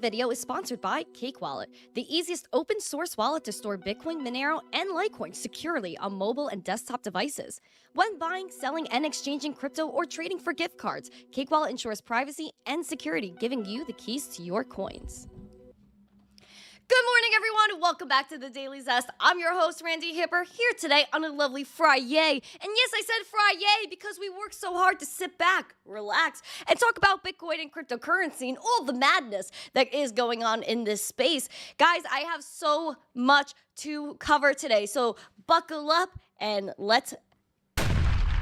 video is sponsored by Cake Wallet, the easiest open source wallet to store Bitcoin, Monero, and Litecoin securely on mobile and desktop devices. When buying, selling, and exchanging crypto or trading for gift cards, Cake Wallet ensures privacy and security, giving you the keys to your coins. Good morning, everyone. Welcome back to the Daily Zest. I'm your host, Randi Hipper, here today on a lovely Friday. And yes, I said Friday because we work so hard to sit back, relax, and talk about Bitcoin and cryptocurrency and all the madness that is going on in this space. Guys, I have so much to cover today, so buckle up and let's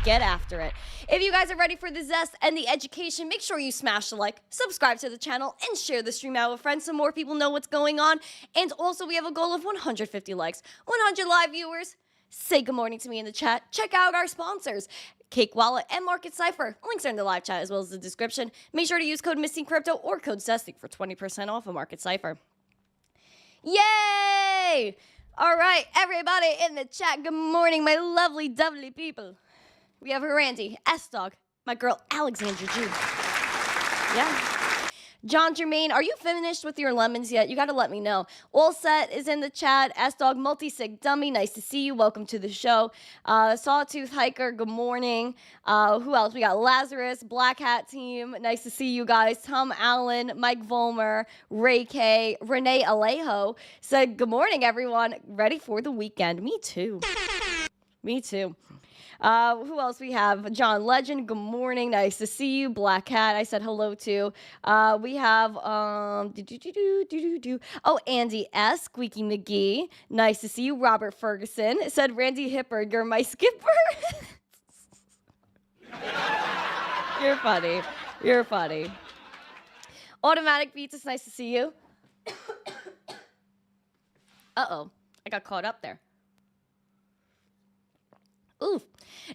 get after it. If you guys are ready for the zest and the education, make sure you smash the like, subscribe to the channel, and share the stream out with friends so more people know what's going on. And also, we have a goal of 150 likes, 100 live viewers. Say good morning to me in the chat. Check out our sponsors, Cake Wallet and Market Cipher. Links are in the live chat as well as the description. Make sure to use code missteencrypto or code zesting for 20% off of Market Cipher. Yay! All right, everybody in the chat, good morning, my lovely, lovely people. We have Randi, S-Dog, my girl Alexandra G. Yeah. John Jermaine, are you finished with your lemons yet? You got to let me know. All Set is in the chat. S-Dog, Multi-Sig Dummy, nice to see you. Welcome to the show. Sawtooth Hiker, good morning. Who else? We got Lazarus, Black Hat Team, nice to see you guys. Tom Allen, Mike Volmer, Ray K, Renee Alejo said, good morning, everyone. Ready for the weekend? Me too. Me too. Who else we have? John Legend, good morning. Nice to see you. Black Hat, I said hello to. We have, Andy S. Squeaky McGee. Nice to see you. Robert Ferguson said, Randi Hipper, you're my skipper. You're funny. You're funny. Automatic Beats, it's nice to see you. Uh-oh, I got caught up there. Ooh,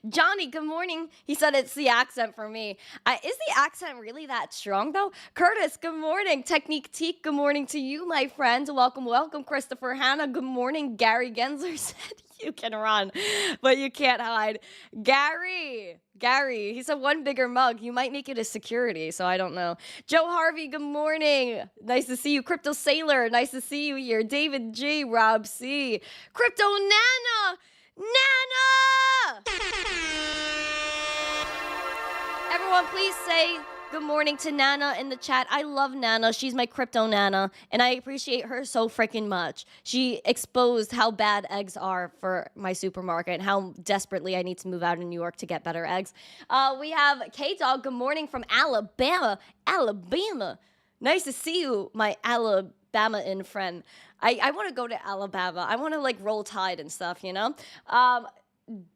Johnny, good morning. He said it's the accent for me. Is the accent really that strong, though? Curtis, good morning. Technique Teak, good morning to you, my friend. Welcome, welcome. Christopher Hanna, good morning. Gary Gensler said, you can run, but you can't hide. Gary, he said one bigger mug. You might make it a security, so I don't know. Joe Harvey, good morning. Nice to see you. Crypto Sailor, nice to see you here. David G, Rob C. Crypto Nana! Everyone, please say good morning to Nana in the chat. I love Nana. She's my crypto Nana, and I appreciate her so freaking much. She exposed how bad eggs are for my supermarket and how desperately I need to move out of New York to get better eggs. We have K-Dog, good morning from Alabama. Nice to see you, my Alabama-in friend. I want to go to Alabama. I want to, like, roll tide and stuff, you know?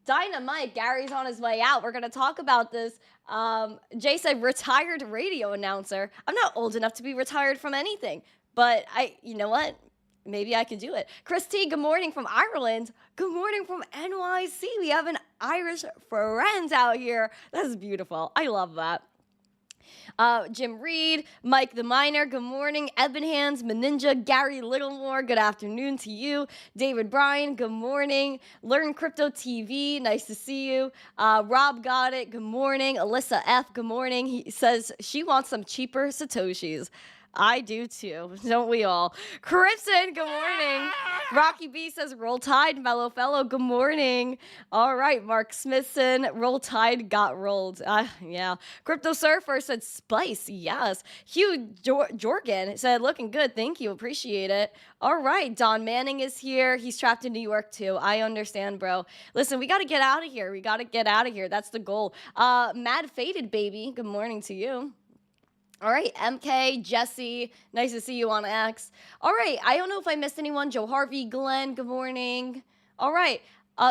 Dynamite, Gary's on his way out. We're going to talk about this. Jay said, retired radio announcer. I'm not old enough to be retired from anything, but you know what? Maybe I could do it. Christy, good morning from Ireland. Good morning from NYC. We have an Irish friend out here. That's beautiful. I love that. Jim Reed, Mike the Miner, good morning. Eben Hands, Meninja, Gary Littlemore, good afternoon to you. David Bryan, good morning. Learn Crypto TV, nice to see you. Rob got it, good morning. Alyssa F, good morning. He says she wants some cheaper Satoshis. I do too, don't we all? Crimson, good morning. Rocky B says, roll tide, mellow fellow, good morning. All right, Mark Smithson, roll tide, got rolled. Yeah. Crypto Surfer said, spice, yes. Hugh Jorgen said, looking good, thank you, appreciate it. All right, Don Manning is here. He's trapped in New York too. I understand, bro. Listen, we got to get out of here. That's the goal. Mad Faded, baby, good morning to you. All right, MK, Jesse, nice to see you on X. All right, I don't know if I missed anyone. Joe Harvey, Glenn, good morning. All right,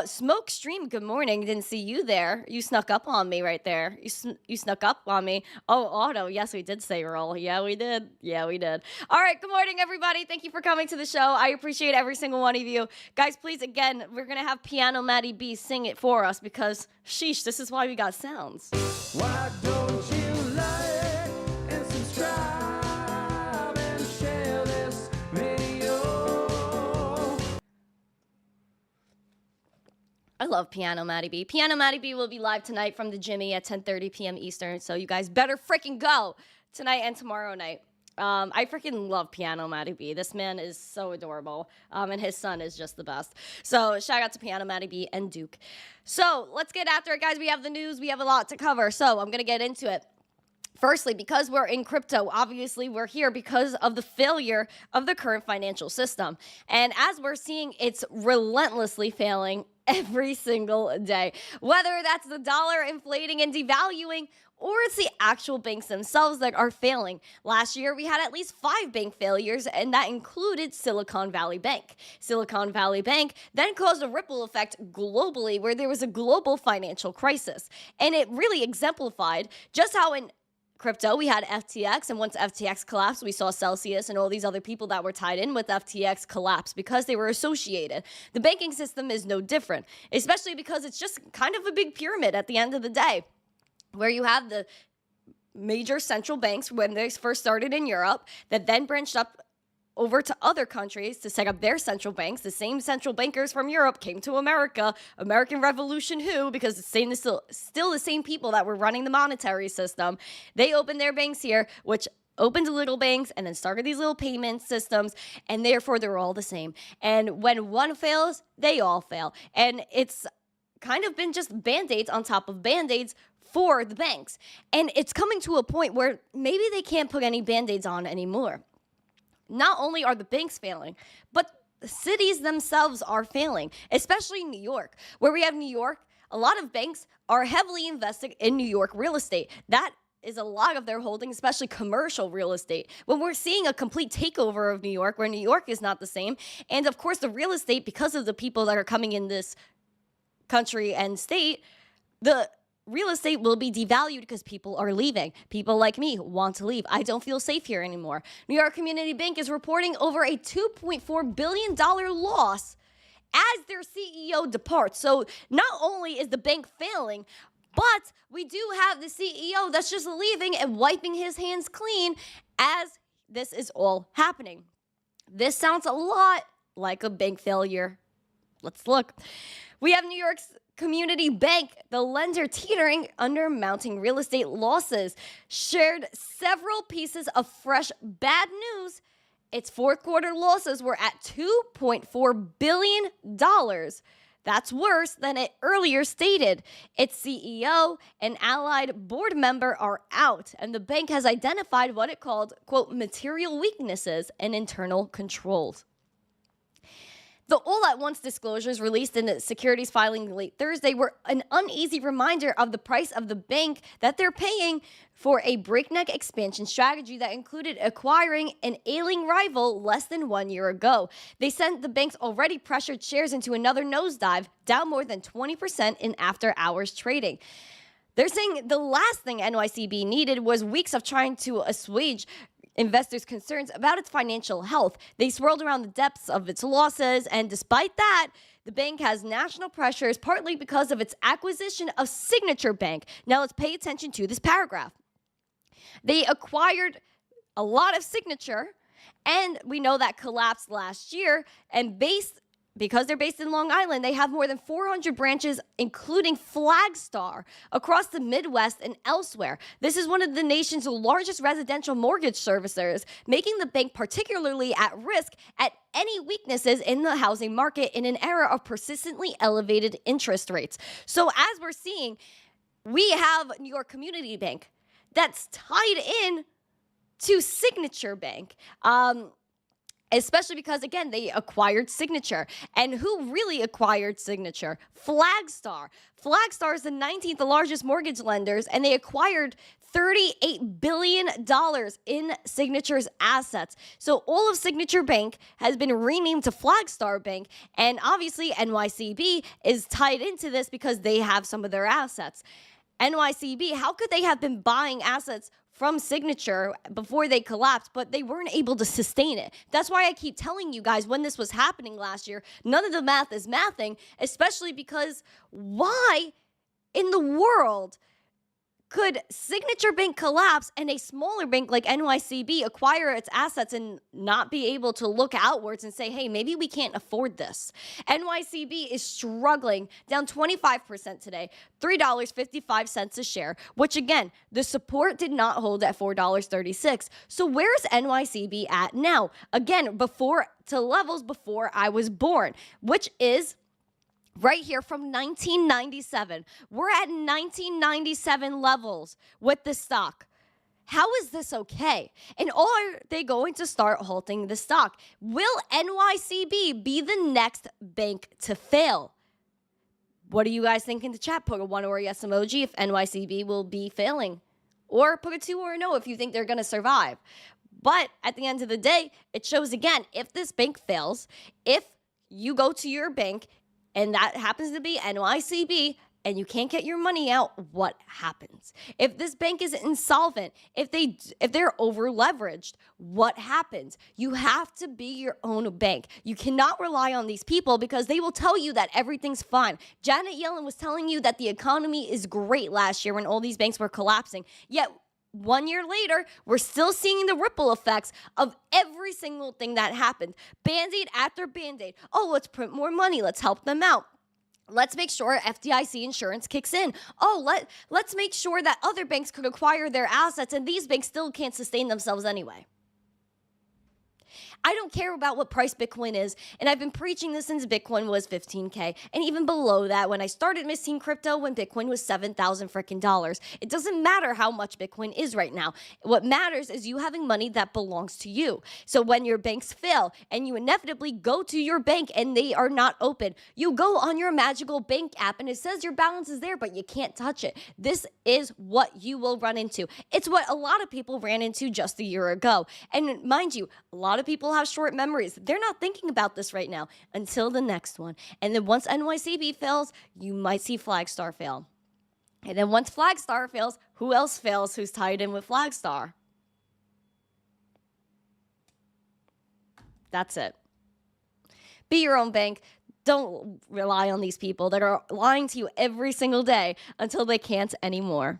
Smoke Stream, good morning. Didn't see you there. You snuck up on me right there. You snuck up on me. Oh, Auto, yes, we did say roll. Yeah, we did. All right, good morning, everybody. Thank you for coming to the show. I appreciate every single one of you. Guys, please, again, we're going to have Piano Maddie B sing it for us because, sheesh, this is why we got sounds. Why don't you like and subscribe and share this video? I love Piano Maddie B. Piano Maddie B will be live tonight from the Jimmy at 10:30 p.m. Eastern, so you guys better freaking go tonight and tomorrow night. I freaking love Piano Matty B. This man is so adorable. And his son is just the best. So shout out to Piano Matty B and Duke. So let's get after it, guys. We have the news. We have a lot to cover. So I'm going to get into it. Firstly, because we're in crypto, obviously we're here because of the failure of the current financial system. And as we're seeing, it's relentlessly failing every single day. Whether that's the dollar inflating and devaluing, or it's the actual banks themselves that are failing. Last year, we had at least 5 bank failures, and that included Silicon Valley Bank. Silicon Valley Bank then caused a ripple effect globally where there was a global financial crisis. And it really exemplified just how in crypto, we had FTX, and once FTX collapsed, we saw Celsius and all these other people that were tied in with FTX collapse because they were associated. The banking system is no different, especially because it's just kind of a big pyramid at the end of the day, where you have the major central banks when they first started in Europe that then branched up over to other countries to set up their central banks. The same central bankers from Europe came to America. American Revolution who? Because it's still the same people that were running the monetary system. They opened their banks here, which opened little banks and then started these little payment systems, and therefore they're all the same. And when one fails, they all fail. And it's kind of been just Band-Aids on top of Band-Aids for the banks. And it's coming to a point where maybe they can't put any Band-Aids on anymore. Not only are the banks failing, but the cities themselves are failing, especially New York, where we have New York. A lot of banks are heavily invested in New York real estate. That is a lot of their holdings, especially commercial real estate. When we're seeing a complete takeover of New York, where New York is not the same. And of course, the real estate, because of the people that are coming in this country and state, the real estate will be devalued because people are leaving. People like me want to leave. I don't feel safe here anymore. New York Community Bank is reporting over a $2.4 billion loss as their CEO departs. So not only is the bank failing, but we do have the CEO that's just leaving and wiping his hands clean as this is all happening. This sounds a lot like a bank failure. Let's look. We have New York's Community Bank, the lender teetering under mounting real estate losses, shared several pieces of fresh bad news. Its fourth quarter losses were at $2.4 billion. That's worse than it earlier stated. Its CEO and allied board member are out, and the bank has identified what it called, quote, material weaknesses and internal controls. The all-at-once disclosures released in the securities filing late Thursday were an uneasy reminder of the price of the bank that they're paying for a breakneck expansion strategy that included acquiring an ailing rival less than 1 year ago. They sent the bank's already pressured shares into another nosedive, down more than 20% in after-hours trading. They're saying the last thing NYCB needed was weeks of trying to assuage investors' concerns about its financial health. They swirled around the depths of its losses, and despite that, the bank has national pressures, partly because of its acquisition of Signature Bank. Now let's pay attention to this paragraph. They acquired a lot of Signature, and we know that collapsed last year, and because they're based in Long Island, they have more than 400 branches, including Flagstar, across the Midwest and elsewhere. This is one of the nation's largest residential mortgage servicers, making the bank particularly at risk at any weaknesses in the housing market in an era of persistently elevated interest rates. So as we're seeing, we have New York Community Bank that's tied in to Signature Bank. Especially because, again, they acquired Signature. And who really acquired Signature? Flagstar. Flagstar is the 19th largest mortgage lenders, and they acquired $38 billion in Signature's assets. So all of Signature Bank has been renamed to Flagstar Bank, and obviously NYCB is tied into this because they have some of their assets. NYCB, how could they have been buying assets from Signature before they collapsed, but they weren't able to sustain it? That's why I keep telling you guys when this was happening last year, none of the math is mathing, especially because why in the world Could Signature Bank collapse and a smaller bank like NYCB acquire its assets and not be able to look outwards and say, hey, maybe we can't afford this? NYCB is struggling, down 25% today, $3.55 a share, which again, the support did not hold at $4.36. So where's NYCB at now? Again, to levels before I was born, which is right here from 1997. We're at 1997 levels with the stock. How is this okay? And are they going to start halting the stock? Will NYCB be the next bank to fail? What do you guys think in the chat? Put a 1 or a yes emoji if NYCB will be failing. Or put a 2 or a no if you think they're going to survive. But at the end of the day, it shows again, if this bank fails, if you go to your bank and that happens to be NYCB, and you can't get your money out, what happens? If this bank is insolvent, if they're over leveraged, what happens? You have to be your own bank. You cannot rely on these people because they will tell you that everything's fine. Janet Yellen was telling you that the economy is great last year when all these banks were collapsing. Yet 1 year later, we're still seeing the ripple effects of every single thing that happened. Band-Aid after Band-Aid. Oh, let's print more money. Let's help them out. Let's make sure FDIC insurance kicks in. Oh, let's make sure that other banks could acquire their assets and these banks still can't sustain themselves anyway. I don't care about what price Bitcoin is, and I've been preaching this since Bitcoin was 15K, and even below that when I started Misteen Crypto when Bitcoin was $7,000 freaking dollars. It doesn't matter how much Bitcoin is right now. What matters is you having money that belongs to you. So when your banks fail and you inevitably go to your bank and they are not open, you go on your magical bank app and it says your balance is there, but you can't touch it. This is what you will run into. It's what a lot of people ran into just a year ago. And mind you, a lot of people have short memories. They're not thinking about this right now until the next one. And then once NYCB fails, you might see Flagstar fail. And then once Flagstar fails, who else fails who's tied in with Flagstar? That's it. Be your own bank. Don't rely on these people that are lying to you every single day until they can't anymore.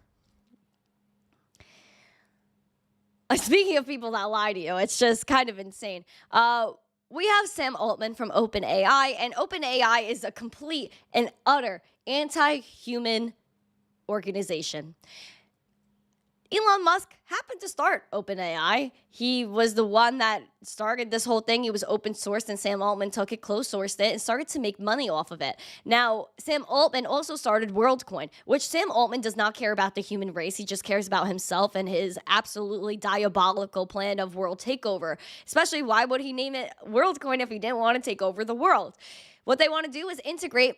Speaking of people that lie to you, it's just kind of insane. We have Sam Altman from OpenAI, and OpenAI is a complete and utter anti-human organization. Elon Musk happened to start OpenAI. He was the one that started this whole thing. It was open sourced, and Sam Altman took it, closed sourced it, and started to make money off of it. Now, Sam Altman also started WorldCoin, which Sam Altman does not care about the human race. He just cares about himself and his absolutely diabolical plan of world takeover. Especially, why would he name it WorldCoin if he didn't want to take over the world? What they want to do is integrate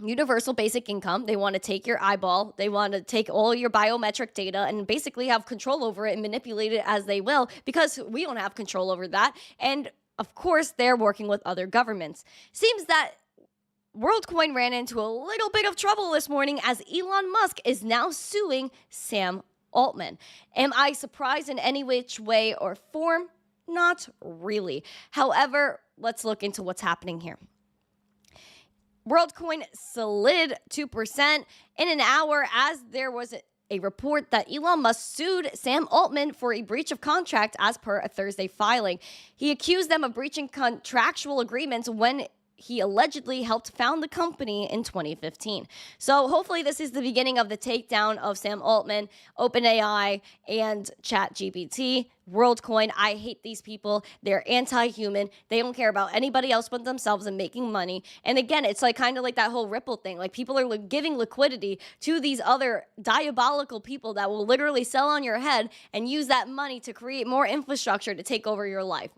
universal basic income. They want to take your eyeball. They want to take all your biometric data and basically have control over it and manipulate it as they will, because we don't have control over that. And of course, they're working with other governments. Seems that WorldCoin ran into a little bit of trouble this morning as Elon Musk is now suing Sam Altman. Am I surprised in any which way or form? Not really. However, let's look into what's happening here. WorldCoin slid 2% in an hour as there was a report that Elon Musk sued Sam Altman for a breach of contract as per a Thursday filing. He accused them of breaching contractual agreements when he allegedly helped found the company in 2015. So hopefully this is the beginning of the takedown of Sam Altman, OpenAI, and ChatGPT. WorldCoin, I hate these people. They're anti-human. They don't care about anybody else but themselves and making money. And again, it's like kind of like that whole Ripple thing. Like people are giving liquidity to these other diabolical people that will literally sell on your head and use that money to create more infrastructure to take over your life.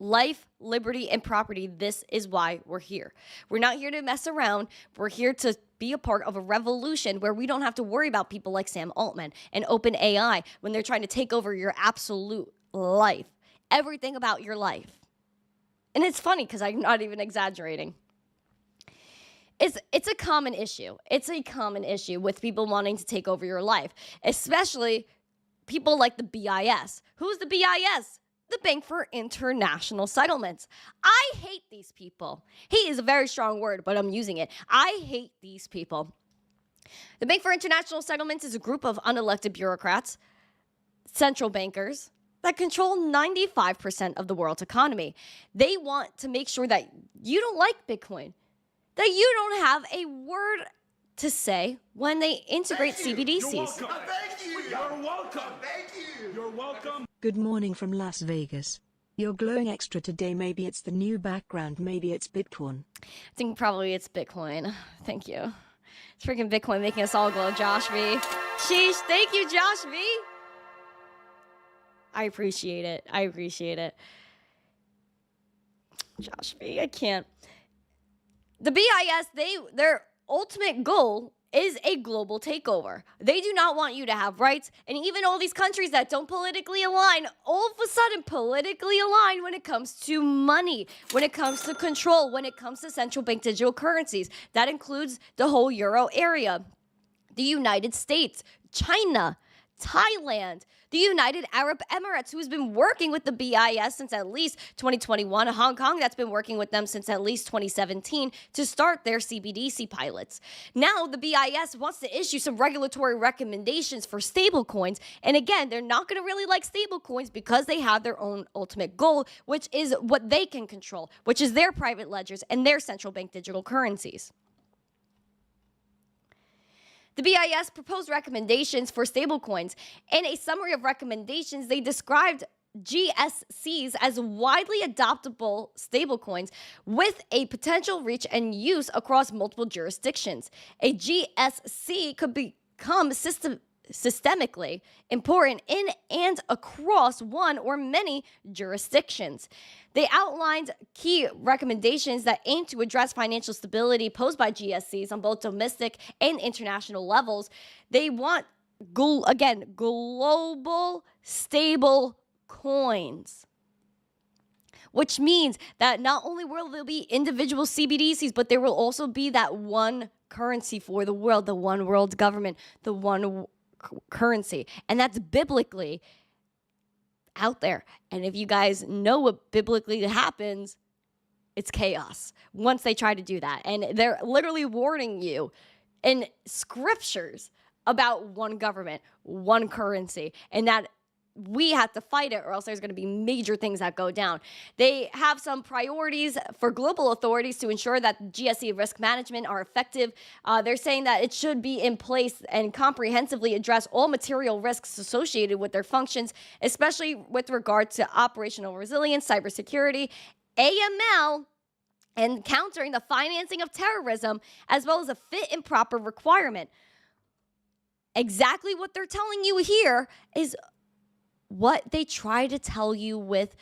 Life, liberty, and property. This is why we're here. We're not here to mess around. We're here to be a part of a revolution where we don't have to worry about people like Sam Altman and OpenAI when they're trying to take over your absolute life. Everything about your life. And it's funny because I'm not even exaggerating. It's a common issue. It's a common issue with people wanting to take over your life, especially people like the BIS. Who's the BIS? The Bank for International Settlements. I hate these people. Hate is a very strong word, but I'm using it. I hate these people. The Bank for International Settlements is a group of unelected bureaucrats, central bankers, that control 95% of the world's economy. They want to make sure that you don't like Bitcoin, that you don't have a word to say when they integrate CBDCs. You're welcome. Thank you. You're welcome. Thank you. You're welcome. Good morning from Las Vegas. You're glowing extra today. Maybe it's the new background. Maybe it's Bitcoin. I think probably it's Bitcoin. Thank you. It's freaking Bitcoin making us all glow, Josh V. Sheesh. Thank you, Josh V. I appreciate it. I appreciate it. Josh V, I can't. The BIS, their ultimate goal is a global takeover. They do not want you to have rights, and even all these countries that don't politically align, all of a sudden politically align when it comes to money, when it comes to control, when it comes to central bank digital currencies. That includes the whole Euro area, the United States, China, Thailand, the United Arab Emirates, who's been working with the BIS since at least 2021, Hong Kong, that's been working with them since at least 2017 to start their CBDC pilots. Now, the BIS wants to issue some regulatory recommendations for stablecoins. And again, they're not going to really like stablecoins because they have their own ultimate goal, which is what they can control, which is their private ledgers and their central bank digital currencies. The BIS proposed recommendations for stablecoins. In a summary of recommendations, they described GSCs as widely adoptable stablecoins with a potential reach and use across multiple jurisdictions. A GSC could become systemically important in and across one or many jurisdictions. They outlined key recommendations that aim to address financial stability posed by GSCs on both domestic and international levels. They want, global stable coins, which means that not only will there be individual CBDCs, but there will also be that one currency for the world, the one world government, the one currency. And that's biblically out there. And if you guys know what biblically happens, it's chaos once they try to do that. And they're literally warning you in scriptures about one government, one currency, and that we have to fight it or else there's going to be major things that go down. They have some priorities for global authorities to ensure that GSC risk management are effective. They're saying that it should be in place and comprehensively address all material risks associated with their functions, especially with regard to operational resilience, cybersecurity, AML, and countering the financing of terrorism, as well as a fit and proper requirement. Exactly what they're telling you here is what they try to tell you with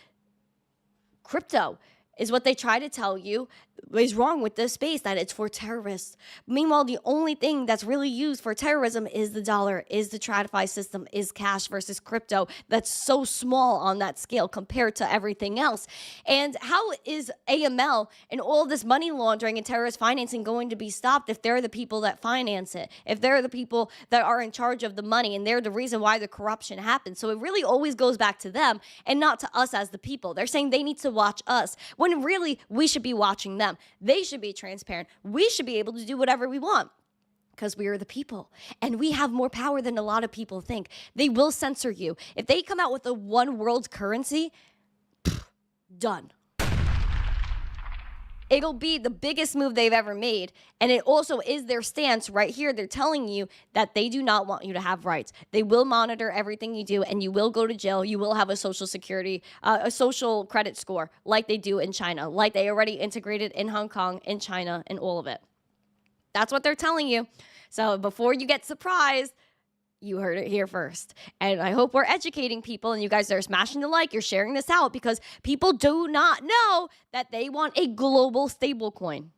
crypto, is what they try to tell you is wrong with this space, that it's for terrorists. Meanwhile, the only thing that's really used for terrorism is the dollar, is the TradFi system, is cash versus crypto. That's so small on that scale compared to everything else. And how is AML and all this money laundering and terrorist financing going to be stopped if they're the people that finance it, if they're the people that are in charge of the money and they're the reason why the corruption happens? So it really always goes back to them and not to us as the people. They're saying they need to watch us when really we should be watching them. They should be transparent. We should be able to do whatever we want because we are the people and we have more power than a lot of people think. They will censor you. If they come out with a one world currency, done. It'll be the biggest move they've ever made. And it also is their stance right here. They're telling you that they do not want you to have rights. They will monitor everything you do and you will go to jail. You will have a social security, a social credit score like they do in China, like they already integrated in Hong Kong, in China, and all of it. That's what they're telling you. So before you get surprised, you heard it here first. And I hope we're educating people and you guys are smashing the like, you're sharing this out because people do not know that they want a global stablecoin.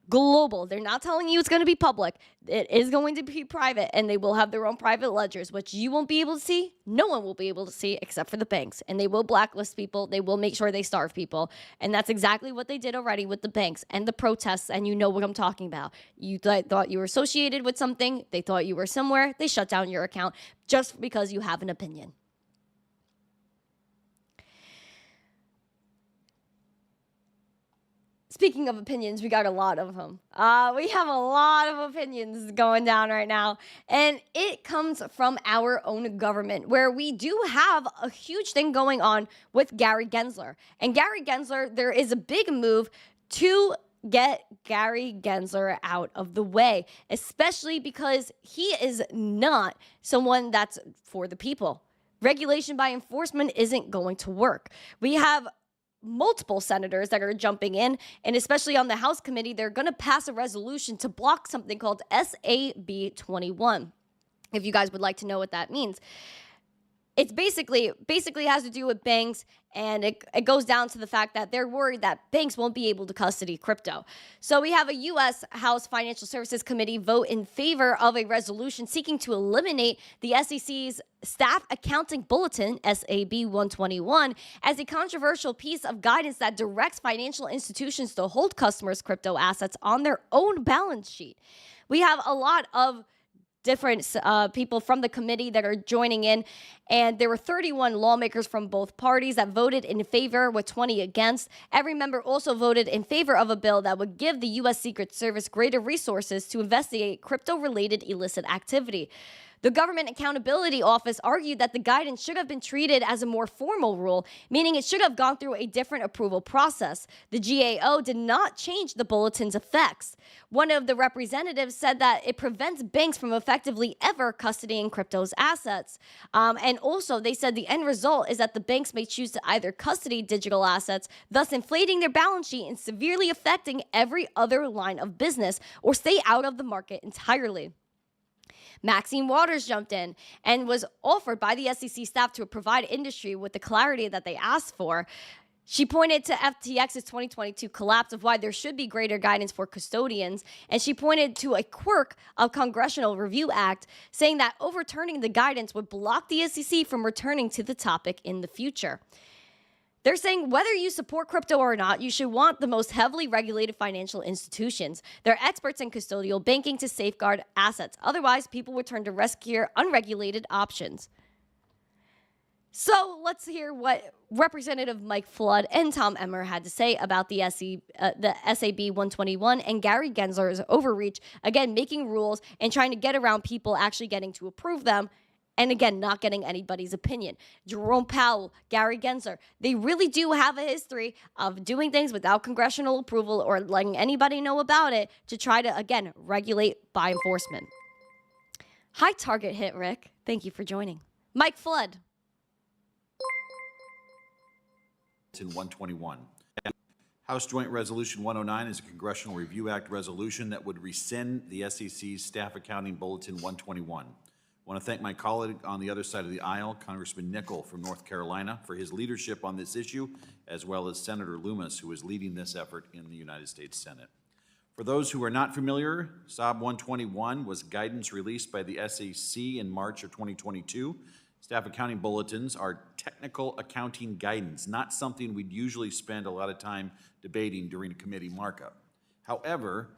Global. They're not telling you it's going to be public. It is going to be private and they will have their own private ledgers, which you won't be able to see. No one will be able to see except for the banks. And they will blacklist people. They will make sure they starve people. And that's exactly what they did already with the banks and the protests. And you know what I'm talking about. You thought you were associated with something. They thought you were somewhere. They shut down your account just because you have an opinion. Speaking of opinions, we got a lot of them. We have a lot of opinions going down right now. And it comes from our own government, where we do have a huge thing going on with Gary Gensler. And Gary Gensler, there is a big move to get Gary Gensler out of the way, especially because he is not someone that's for the people. Regulation by enforcement isn't going to work. We have multiple senators that are jumping in, and especially on the House committee, they're going to pass a resolution to block something called SAB 21. If you guys would like to know what that means, it's basically has to do with banks, and it goes down to the fact that they're worried that banks won't be able to custody crypto. So we have a U.S. House Financial Services Committee vote in favor of a resolution seeking to eliminate the SEC's Staff Accounting Bulletin, SAB 121, as a controversial piece of guidance that directs financial institutions to hold customers' crypto assets on their own balance sheet. We have a lot of different people from the committee that are joining in, and there were 31 lawmakers from both parties that voted in favor with 20 against. Every member also voted in favor of a bill that would give the U.S. Secret Service greater resources to investigate crypto-related illicit activity. The Government Accountability Office argued that the guidance should have been treated as a more formal rule, meaning it should have gone through a different approval process. The GAO did not change the bulletin's effects. One of the representatives said that it prevents banks from effectively ever custodying crypto's assets. And also, they said the end result is that the banks may choose to either custody digital assets, thus inflating their balance sheet and severely affecting every other line of business, or stay out of the market entirely. Maxine Waters jumped in and was offered by the SEC staff to provide industry with the clarity that they asked for. She pointed to FTX's 2022 collapse of why there should be greater guidance for custodians, and she pointed to a quirk of Congressional Review Act, saying that overturning the guidance would block the SEC from returning to the topic in the future. They're saying whether you support crypto or not, you should want the most heavily regulated financial institutions. They're experts in custodial banking to safeguard assets. Otherwise, people would turn to riskier, unregulated options. So let's hear what Representative Mike Flood and Tom Emmer had to say about the SAB 121 and Gary Gensler's overreach, again, making rules and trying to get around people actually getting to approve them. And again, not getting anybody's opinion. Jerome Powell, Gary Gensler, they really do have a history of doing things without congressional approval or letting anybody know about it to try to, again, regulate by enforcement. High target hit, Rick. Thank you for joining. Mike Flood. In 121. House Joint Resolution 109 is a Congressional Review Act resolution that would rescind the SEC's Staff Accounting Bulletin 121. I want to thank my colleague on the other side of the aisle, Congressman Nickel from North Carolina, for his leadership on this issue, as well as Senator Loomis, who is leading this effort in the United States Senate. For those who are not familiar, SAB 121 was guidance released by the SEC in March of 2022. Staff accounting bulletins are technical accounting guidance, not something we'd usually spend a lot of time debating during a committee markup. However,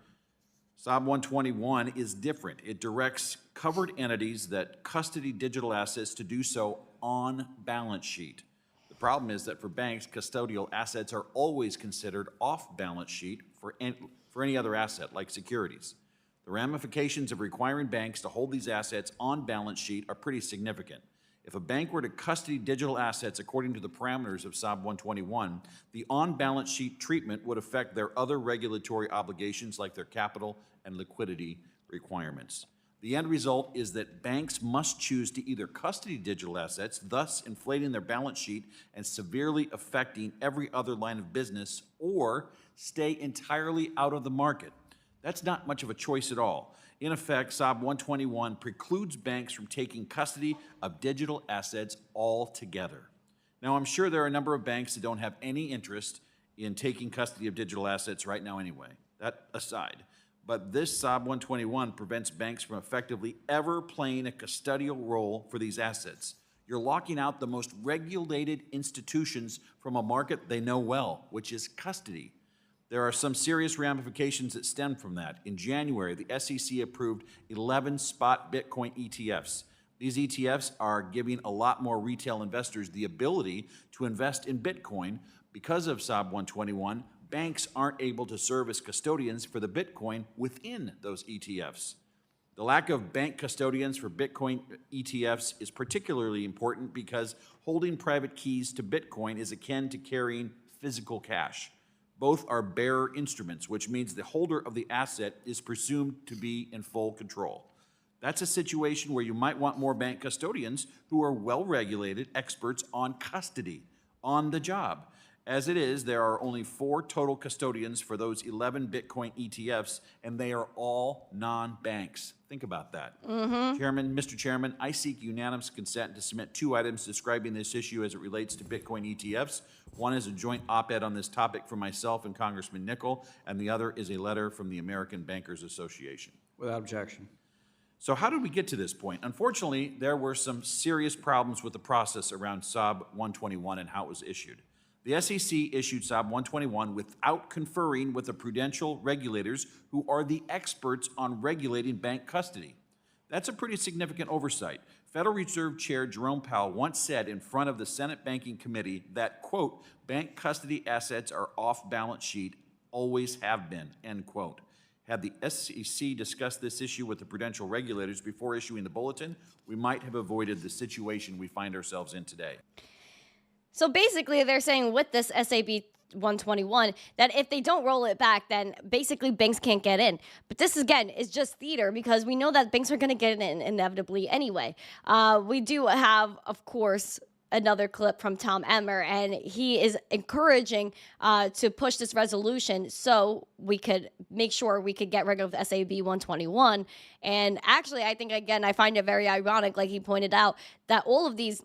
SAB 121 is different. It directs covered entities that custody digital assets to do so on balance sheet. The problem is that for banks, custodial assets are always considered off balance sheet for any other asset, like securities. The ramifications of requiring banks to hold these assets on balance sheet are pretty significant. If a bank were to custody digital assets according to the parameters of SAB 121, the on-balance sheet treatment would affect their other regulatory obligations like their capital and liquidity requirements. The end result is that banks must choose to either custody digital assets, thus inflating their balance sheet and severely affecting every other line of business, or stay entirely out of the market. That's not much of a choice at all. In effect, SAB 121 precludes banks from taking custody of digital assets altogether. Now, I'm sure there are a number of banks that don't have any interest in taking custody of digital assets right now anyway, that aside. But this SAB 121 prevents banks from effectively ever playing a custodial role for these assets. You're locking out the most regulated institutions from a market they know well, which is custody. There are some serious ramifications that stem from that. In January, the SEC approved 11 spot Bitcoin ETFs. These ETFs are giving a lot more retail investors the ability to invest in Bitcoin. Because of SAB 121, banks aren't able to serve as custodians for the Bitcoin within those ETFs. The lack of bank custodians for Bitcoin ETFs is particularly important because holding private keys to Bitcoin is akin to carrying physical cash. Both are bearer instruments, which means the holder of the asset is presumed to be in full control. That's a situation where you might want more bank custodians who are well-regulated experts on custody, on the job. As it is, there are only 4 total custodians for those 11 Bitcoin ETFs, and they are all non-banks. Think about that. Mr. Chairman, I seek unanimous consent to submit 2 items describing this issue as it relates to Bitcoin ETFs. One is a joint op-ed on this topic from myself and Congressman Nickel, and the other is a letter from the American Bankers Association. Without objection. So how did we get to this point? Unfortunately, there were some serious problems with the process around SHIB 121 and how it was issued. The SEC issued SHIB 121 without conferring with the prudential regulators who are the experts on regulating bank custody. That's a pretty significant oversight. Federal Reserve Chair Jerome Powell once said in front of the Senate Banking Committee that, quote, bank custody assets are off balance sheet, always have been, end quote. Had the SEC discussed this issue with the prudential regulators before issuing the bulletin, we might have avoided the situation we find ourselves in today. So basically, they're saying with this SAB 121 that if they don't roll it back, then basically banks can't get in. But this, again, is just theater because we know that banks are going to get in inevitably anyway. We do have, of course, another clip from Tom Emmer, and he is encouraging to push this resolution so we could make sure we could get rid of SAB 121. And actually, I think, again, I find it very ironic, like he pointed out, that all of these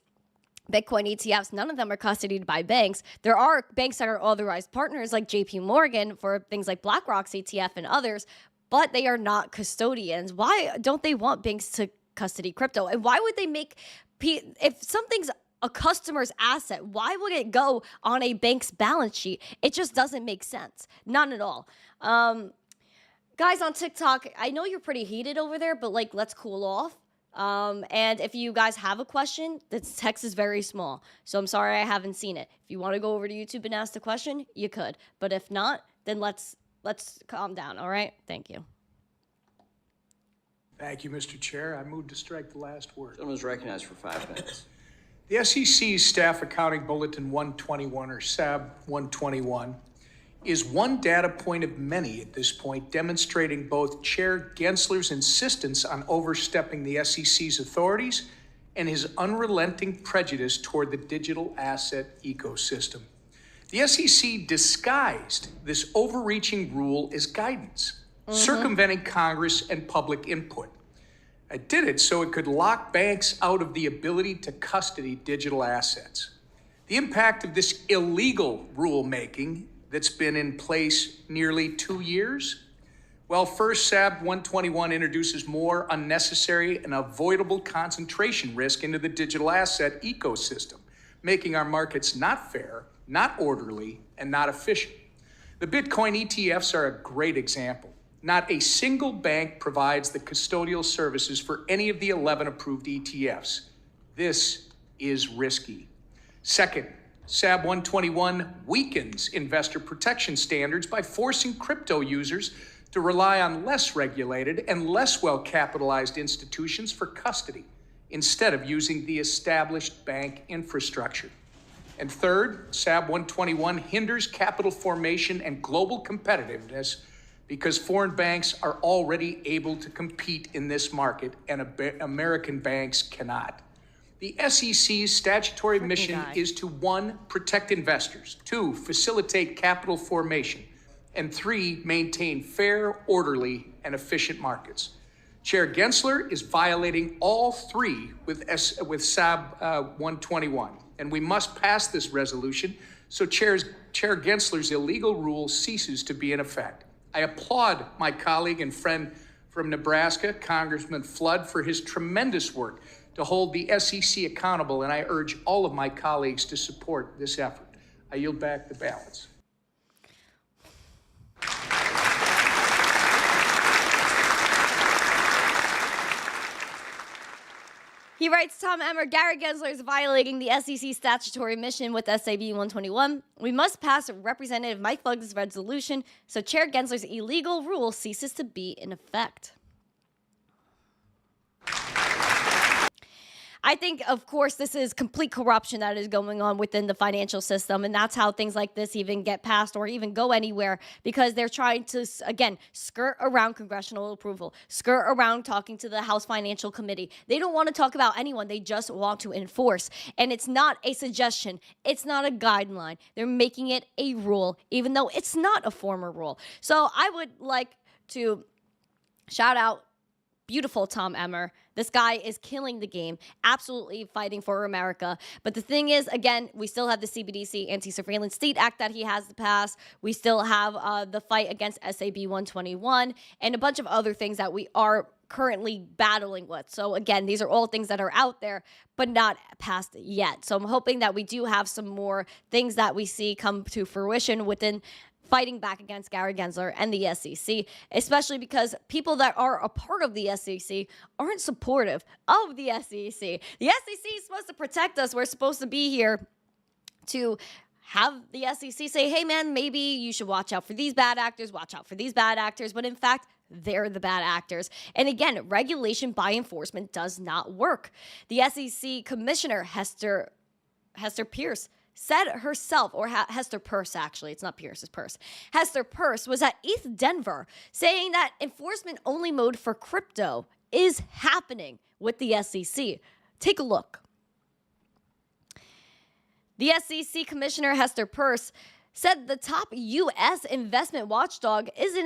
Bitcoin ETFs, none of them are custodied by banks. There are banks that are authorized partners like JP Morgan for things like BlackRock's ETF and others, but they are not custodians. Why don't they want banks to custody crypto? And why would they make, if something's a customer's asset, why would it go on a bank's balance sheet? It just doesn't make sense. None at all. Guys on TikTok, I know you're pretty heated over there, but like, let's cool off. And if you guys have a question, the text is very small. So I'm sorry I haven't seen it. If you want to go over to YouTube and ask the question, you could. But if not, then let's calm down, all right? Thank you. Thank you, Mr. Chair. I move to strike the last word. Gentleman is recognized for 5 minutes. The SEC's Staff Accounting Bulletin 121, or SAB 121, is one data point of many at this point, demonstrating both Chair Gensler's insistence on overstepping the SEC's authorities and his unrelenting prejudice toward the digital asset ecosystem. The SEC disguised this overreaching rule as guidance, circumventing Congress and public input. It did it so it could lock banks out of the ability to custody digital assets. The impact of this illegal rulemaking that's been in place nearly 2 years? Well, first, SAB 121 introduces more unnecessary and avoidable concentration risk into the digital asset ecosystem, making our markets not fair, not orderly, and not efficient. The Bitcoin ETFs are a great example. Not a single bank provides the custodial services for any of the 11 approved ETFs. This is risky. Second, SAB 121 weakens investor protection standards by forcing crypto users to rely on less regulated and less well-capitalized institutions for custody, instead of using the established bank infrastructure. And third, SAB 121 hinders capital formation and global competitiveness because foreign banks are already able to compete in this market and American banks cannot. The SEC's statutory mission is to 1, protect investors, 2, facilitate capital formation, and 3, maintain fair, orderly, and efficient markets. Chair Gensler is violating all 3 with SAB 121, and we must pass this resolution so Chair Gensler's illegal rule ceases to be in effect. I applaud my colleague and friend from Nebraska, Congressman Flood, for his tremendous work to hold the SEC accountable, and I urge all of my colleagues to support this effort. I yield back the balance. He writes, Tom Emmer, Gary Gensler is violating the SEC statutory mission with SAB 121. We must pass Representative Mike FLUX's resolution so Chair Gensler's illegal rule ceases to be in effect. I think, of course, this is complete corruption that is going on within the financial system, and that's how things like this even get passed or even go anywhere, because they're trying to, again, skirt around congressional approval, skirt around talking to the House Financial Committee. They don't want to talk about anyone. They just want to enforce, and it's not a suggestion. It's not a guideline. They're making it a rule, even though it's not a former rule. So I would like to shout out beautiful Tom Emmer. This guy is killing the game, absolutely fighting for America. But the thing is, again, we still have the CBDC Anti-Surveillance State Act that he has to pass. We still have the fight against SAB 121 and a bunch of other things that we are currently battling with. So again, these are all things that are out there, but not passed yet. So I'm hoping that we do have some more things that we see come to fruition within fighting back against Gary Gensler and the SEC, especially because people that are a part of the SEC aren't supportive of the SEC. The SEC is supposed to protect us. We're supposed to be here to have the SEC say, hey, man, maybe you should watch out for these bad actors, watch out for these bad actors. But in fact, they're the bad actors. And again, regulation by enforcement does not work. The SEC Commissioner, Hester Pierce, said herself, or Hester Peirce, actually, it's not Pierce, it's Peirce. Hester Peirce was at ETH Denver saying that enforcement only mode for crypto is happening with the SEC. Take a look. The SEC Commissioner Hester Peirce said the top U.S. investment watchdog is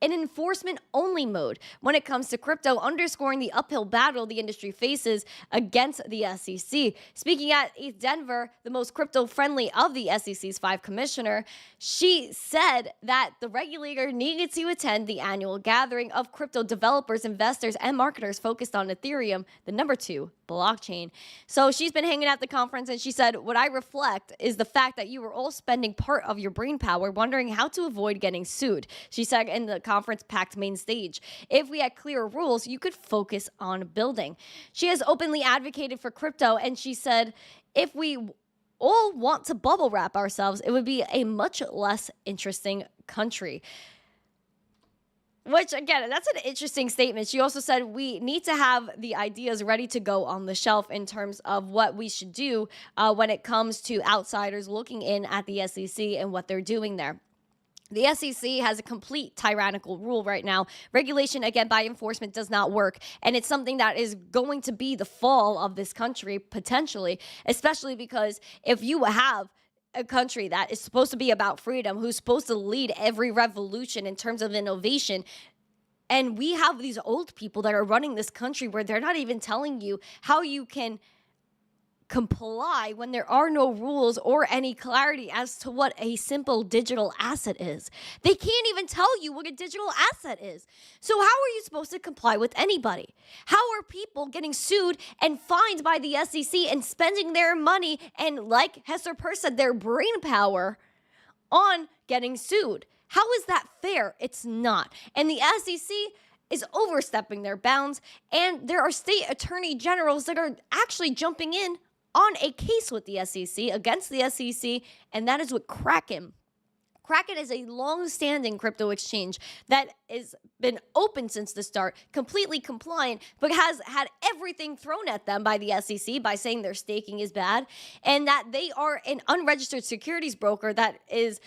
an enforcement-only mode when it comes to crypto, underscoring the uphill battle the industry faces against the SEC. Speaking at ETH Denver, the most crypto-friendly of the SEC's 5 commissioner, she said that the regulator needed to attend the annual gathering of crypto developers, investors, and marketers focused on Ethereum, the number 2 blockchain. So she's been hanging at the conference, and she said, what I reflect is the fact that you were all spending part of your brain power wondering how to avoid getting sued. She said in the conference-packed main stage, if we had clearer rules, you could focus on building. She has openly advocated for crypto, and she said, if we all want to bubble wrap ourselves, it would be a much less interesting country. Which, again, that's an interesting statement. She also said we need to have the ideas ready to go on the shelf in terms of what we should do when it comes to outsiders looking in at the SEC and what they're doing there. The SEC has a complete tyrannical rule right now. Regulation, again, by enforcement does not work. And it's something that is going to be the fall of this country, potentially, especially because if you have a country that is supposed to be about freedom, who's supposed to lead every revolution in terms of innovation, and we have these old people that are running this country where they're not even telling you how you can comply when there are no rules or any clarity as to what a simple digital asset is. They can't even tell you what a digital asset is. So how are you supposed to comply with anybody? How are people getting sued and fined by the SEC and spending their money and, like Hester Peirce said, their brain power on getting sued? How is that fair? It's not. And the SEC is overstepping their bounds, and there are state attorney generals that are actually jumping in on a case with the SEC, against the SEC, and that is with Kraken. Kraken is a long-standing crypto exchange that has been open since the start, completely compliant, but has had everything thrown at them by the SEC by saying their staking is bad, and that they are an unregistered securities broker that is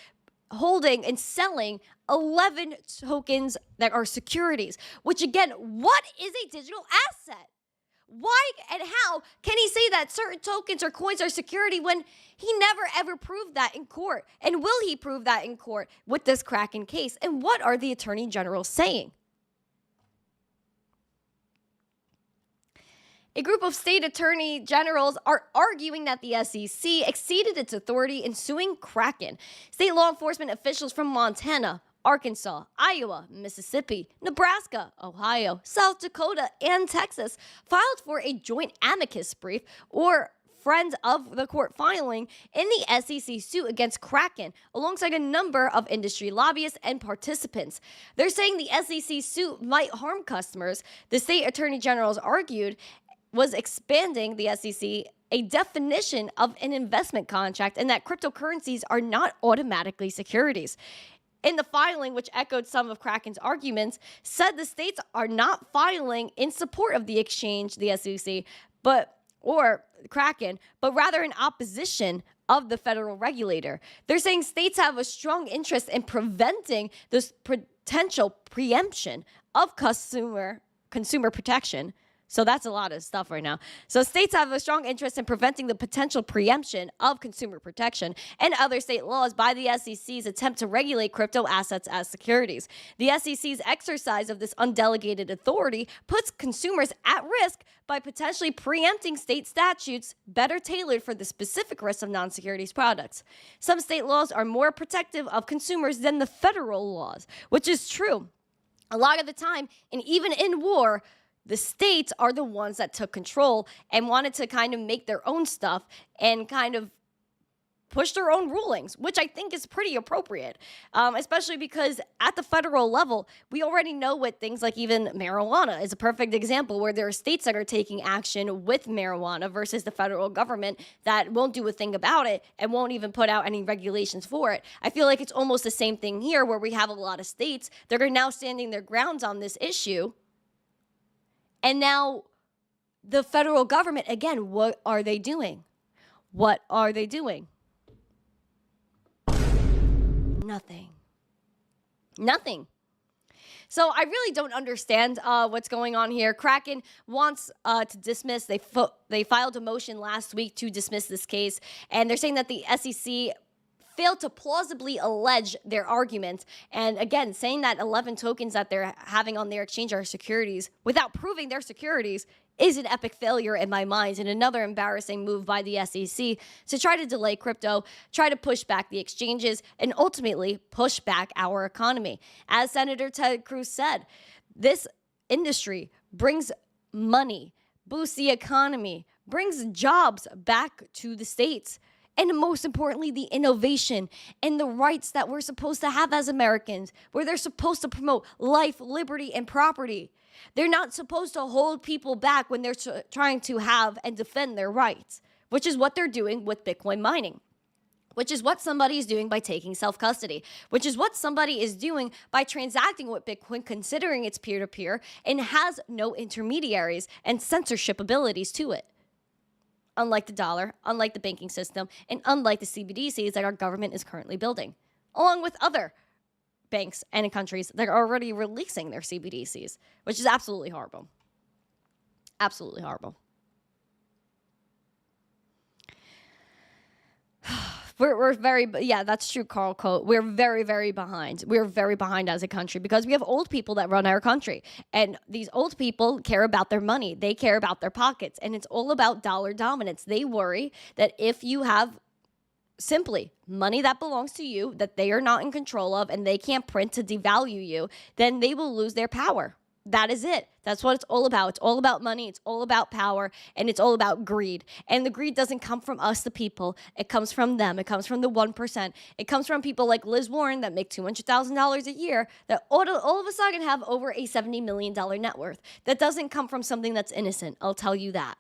holding and selling 11 tokens that are securities, which again, what is a digital asset? Why and how can he say that certain tokens or coins are security when he never ever proved that in court? And will he prove that in court with this Kraken case? And what are the attorney generals saying? A group of state attorney generals are arguing that the SEC exceeded its authority in suing Kraken. State law enforcement officials from Montana, Arkansas, Iowa, Mississippi, Nebraska, Ohio, South Dakota, and Texas filed for a joint amicus brief, or friend of the court filing in the SEC suit against Kraken, alongside a number of industry lobbyists and participants. They're saying the SEC suit might harm customers. The state attorney generals argued was expanding the SEC a definition of an investment contract and that cryptocurrencies are not automatically securities. In the filing, which echoed some of Kraken's arguments, said the states are not filing in support of the exchange, the SEC, or Kraken, but rather in opposition of the federal regulator. They're saying states have a strong interest in preventing this potential preemption of consumer protection. So that's a lot of stuff right now. So states have a strong interest in preventing the potential preemption of consumer protection and other state laws by the SEC's attempt to regulate crypto assets as securities. The SEC's exercise of this undelegated authority puts consumers at risk by potentially preempting state statutes better tailored for the specific risks of non-securities products. Some state laws are more protective of consumers than the federal laws, which is true. A lot of the time, and even in war, the states are the ones that took control and wanted to kind of make their own stuff and kind of push their own rulings, which I think is pretty appropriate, especially because at the federal level, we already know what things like even marijuana is a perfect example where there are states that are taking action with marijuana versus the federal government that won't do a thing about it and won't even put out any regulations for it. I feel like it's almost the same thing here where we have a lot of states that are now standing their grounds on this issue. And now the federal government, again, what are they doing? What are they doing? Nothing. So I really don't understand what's going on here. Kraken wants to dismiss. They filed a motion last week to dismiss this case, and they're saying that the SEC failed to plausibly allege their argument. And again, saying that 11 tokens that they're having on their exchange are securities without proving they're securities is an epic failure in my mind and another embarrassing move by the SEC to try to delay crypto, try to push back the exchanges, and ultimately push back our economy. As Senator Ted Cruz said, this industry brings money, boosts the economy, brings jobs back to the states. And most importantly, the innovation and the rights that we're supposed to have as Americans, where they're supposed to promote life, liberty, and property. They're not supposed to hold people back when they're trying to have and defend their rights, which is what they're doing with Bitcoin mining, which is what somebody is doing by taking self-custody, which is what somebody is doing by transacting with Bitcoin, considering it's peer-to-peer and has no intermediaries and censorship abilities to it. Unlike the dollar, unlike the banking system, and unlike the CBDCs that our government is currently building, along with other banks and countries that are already releasing their CBDCs, which is absolutely horrible. Absolutely horrible. We're very, yeah, that's true, Carl Coate. We're very, very behind. We're very behind as a country because we have old people that run our country. And these old people care about their money. They care about their pockets. And it's all about dollar dominance. They worry that if you have simply money that belongs to you, that they are not in control of, and they can't print to devalue you, then they will lose their power. That is it. That's what it's all about. It's all about money. It's all about power. And it's all about greed. And the greed doesn't come from us, the people. It comes from them. It comes from the 1%. It comes from people like Liz Warren that make $200,000 a year that all of a sudden have over a $70 million net worth. That doesn't come from something that's innocent. I'll tell you that.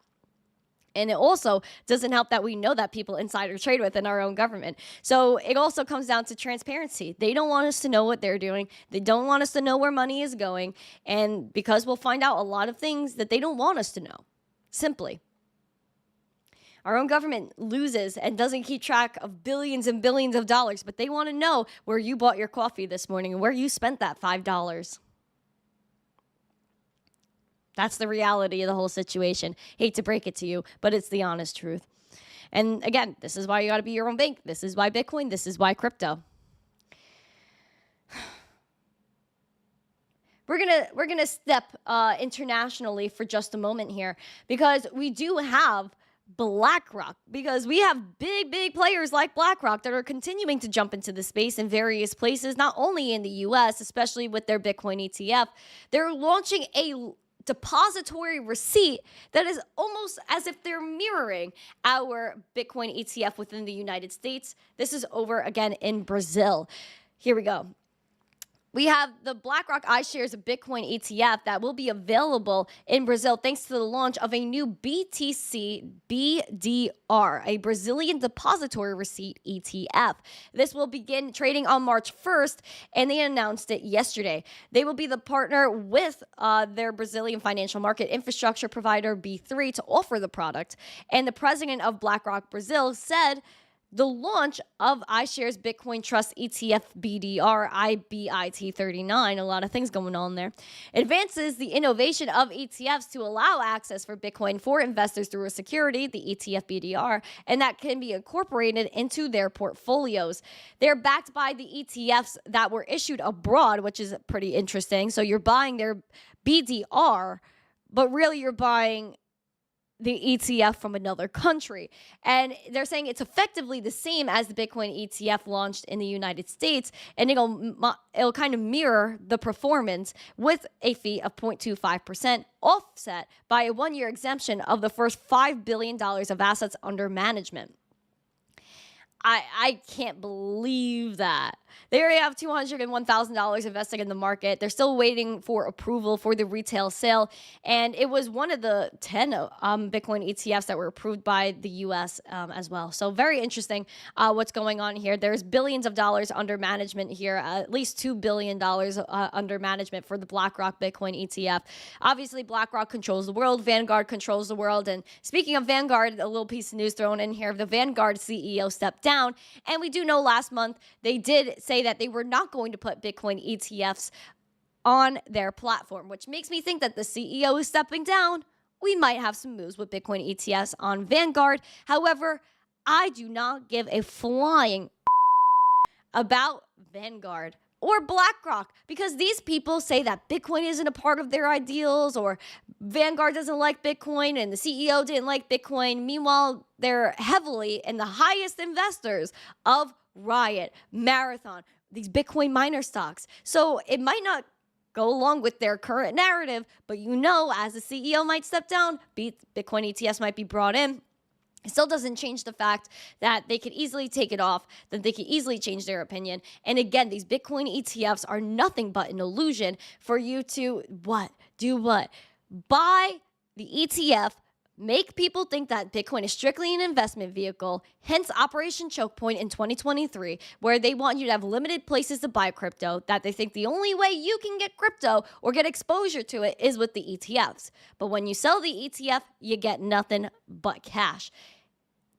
And it also doesn't help that we know that people insider trade with in our own government. So it also comes down to transparency. They don't want us to know what they're doing. They don't want us to know where money is going. And because we'll find out a lot of things that they don't want us to know. Simply. Our own government loses and doesn't keep track of billions and billions of dollars, but they want to know where you bought your coffee this morning and where you spent that $5. That's the reality of the whole situation. Hate to break it to you, but it's the honest truth. And again, this is why you got to be your own bank. This is why Bitcoin. This is why crypto. We're gonna step internationally for just a moment here because we do have BlackRock, because we have big players like BlackRock that are continuing to jump into the space in various places, not only in the US, especially with their Bitcoin ETF. They're launching a depository receipt that is almost as if they're mirroring our Bitcoin ETF within the United States. This is over again in Brazil. Here we go. We have the BlackRock iShares Bitcoin ETF that will be available in Brazil thanks to the launch of a new BTC BDR, a Brazilian Depository Receipt ETF. This will begin trading on March 1st, and they announced it yesterday. They will be the partner with their Brazilian financial market infrastructure provider B3 to offer the product. And the president of BlackRock Brazil said the launch of iShares Bitcoin Trust ETF BDR IBIT39, a lot of things going on there, advances the innovation of ETFs to allow access for Bitcoin for investors through a security, the ETF BDR, and that can be incorporated into their portfolios. They're backed by the ETFs that were issued abroad, which is pretty interesting. So you're buying their BDR, but really you're buying the ETF from another country. And they're saying it's effectively the same as the Bitcoin ETF launched in the United States, and it'll kind of mirror the performance with a fee of 0.25% offset by a 1-year exemption of the first $5 billion of assets under management. I can't believe that. They already have $201,000 invested in the market. They're still waiting for approval for the retail sale. And it was one of the 10 Bitcoin ETFs that were approved by the U.S. As well. So very interesting what's going on here. There's billions of dollars under management here, at least $2 billion under management for the BlackRock Bitcoin ETF. Obviously, BlackRock controls the world. Vanguard controls the world. And speaking of Vanguard, a little piece of news thrown in here. The Vanguard CEO stepped down. And we do know last month they did say that they were not going to put Bitcoin ETFs on their platform, which makes me think that the CEO is stepping down. We might have some moves with Bitcoin ETFs on Vanguard. However, I do not give a flying about Vanguard or BlackRock because these people say that Bitcoin isn't a part of their ideals or Vanguard doesn't like Bitcoin and the CEO didn't like Bitcoin. Meanwhile, they're heavily and the highest investors of Riot, Marathon, these Bitcoin miner stocks. So it might not go along with their current narrative, but as the CEO might step down, Bitcoin ETFs might be brought in. It still doesn't change the fact that they could easily take it off, that they could easily change their opinion. And again, these Bitcoin ETFs are nothing but an illusion for you to do what? Buy the ETF, make people think that Bitcoin is strictly an investment vehicle, hence Operation Choke Point in 2023, where they want you to have limited places to buy crypto, that they think the only way you can get crypto or get exposure to it is with the ETFs. But when you sell the ETF, you get nothing but cash.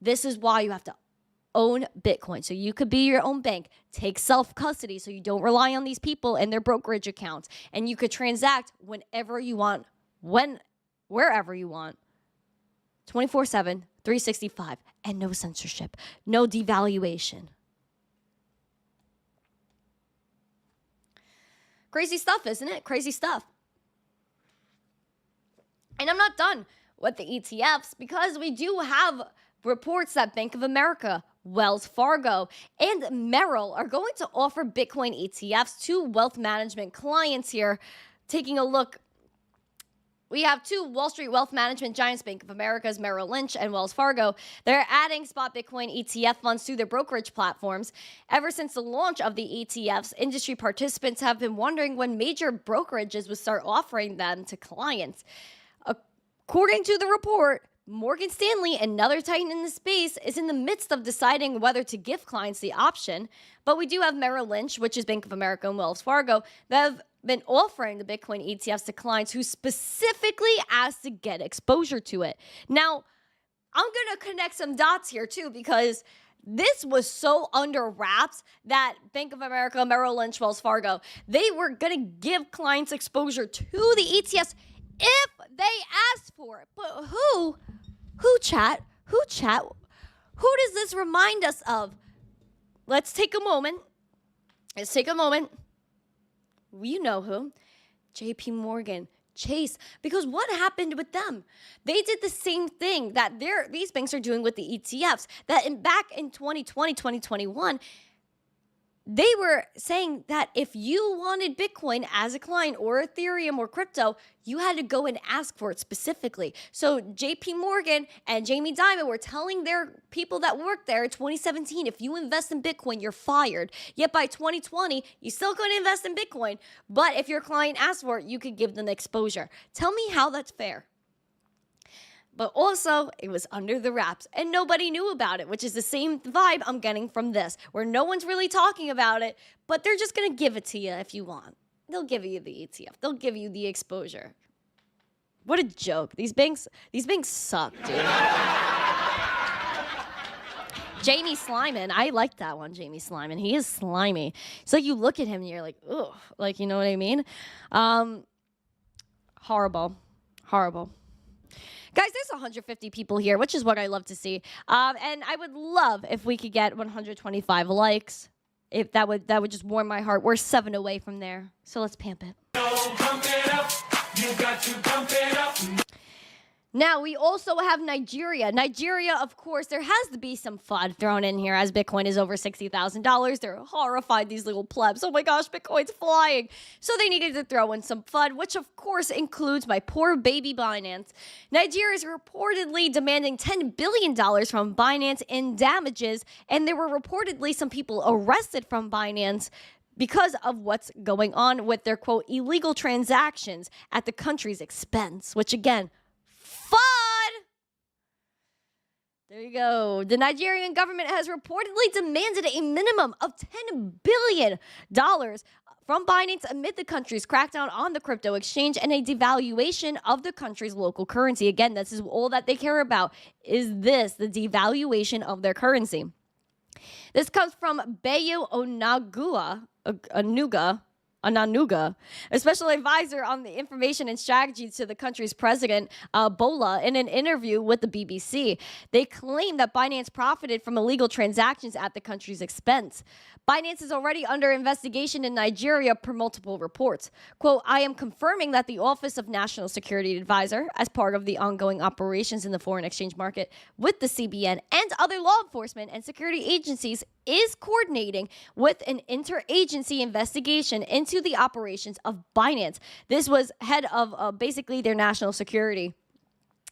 This is why you have to own Bitcoin. So you could be your own bank, take self-custody so you don't rely on these people and their brokerage accounts, and you could transact whenever you want, wherever you want. 24/7, 365, and no censorship, no devaluation. Crazy stuff, isn't it? Crazy stuff. And I'm not done with the ETFs because we do have reports that Bank of America, Wells Fargo, and Merrill are going to offer Bitcoin ETFs to wealth management clients here. Taking a look, we have two Wall Street wealth management giants, Bank of America's Merrill Lynch and Wells Fargo. They're adding spot Bitcoin ETF funds to their brokerage platforms. Ever since the launch of the ETFs, industry participants have been wondering when major brokerages would start offering them to clients. According to the report, Morgan Stanley, another titan in the space, is in the midst of deciding whether to give clients the option. But we do have Merrill Lynch, which is Bank of America, and Wells Fargo, that have been offering the Bitcoin ETFs to clients who specifically asked to get exposure to it. Now, I'm going to connect some dots here too, because this was so under wraps that Bank of America, Merrill Lynch, Wells Fargo, they were going to give clients exposure to the ETFs if they asked for it. But who chat? Who does this remind us of? Let's take a moment. You know who? JP Morgan, Chase. Because what happened with them? They did the same thing that these banks are doing with the ETFs. Back in 2020, 2021, they were saying that if you wanted Bitcoin as a client or Ethereum or crypto, you had to go and ask for it specifically. So JP Morgan and Jamie Dimon were telling their people that worked there in 2017, if you invest in Bitcoin, you're fired. Yet by 2020, you still couldn't invest in Bitcoin. But if your client asked for it, you could give them exposure. Tell me how that's fair. But also, it was under the wraps and nobody knew about it, which is the same vibe I'm getting from this, where no one's really talking about it, but they're just going to give it to you if you want. They'll give you the ETF. They'll give you the exposure. What a joke. These banks suck, dude. Jamie Sliman, I like that one, Jamie Sliman. He is slimy. It's like you look at him and you're like, ugh, like, you know what I mean? Horrible. Guys, there's 150 people here, which is what I love to see. And I would love if we could get 125 likes. If that would just warm my heart. We're 7 away from there. So let's pamp it. Pump it up. You got to pump it up. Now, we also have Nigeria. Nigeria, of course, there has to be some FUD thrown in here as Bitcoin is over $60,000. They're horrified, these little plebs. Oh my gosh, Bitcoin's flying. So they needed to throw in some FUD, which of course includes my poor baby Binance. Nigeria is reportedly demanding $10 billion from Binance in damages, and there were reportedly some people arrested from Binance because of what's going on with their, quote, illegal transactions at the country's expense, which again, FUD! There you go. The Nigerian government has reportedly demanded a minimum of $10 billion from Binance amid the country's crackdown on the crypto exchange and a devaluation of the country's local currency. Again, this is all that they care about, is this, the devaluation of their currency. This comes from Bayo Onanuga, a special advisor on the information and strategy to the country's president, Bola, in an interview with the BBC. They claim that Binance profited from illegal transactions at the country's expense. Binance is already under investigation in Nigeria per multiple reports. Quote, I am confirming that the Office of National Security Advisor, as part of the ongoing operations in the foreign exchange market with the CBN and other law enforcement and security agencies, is coordinating with an interagency investigation into the operations of Binance. This was head of basically their national security,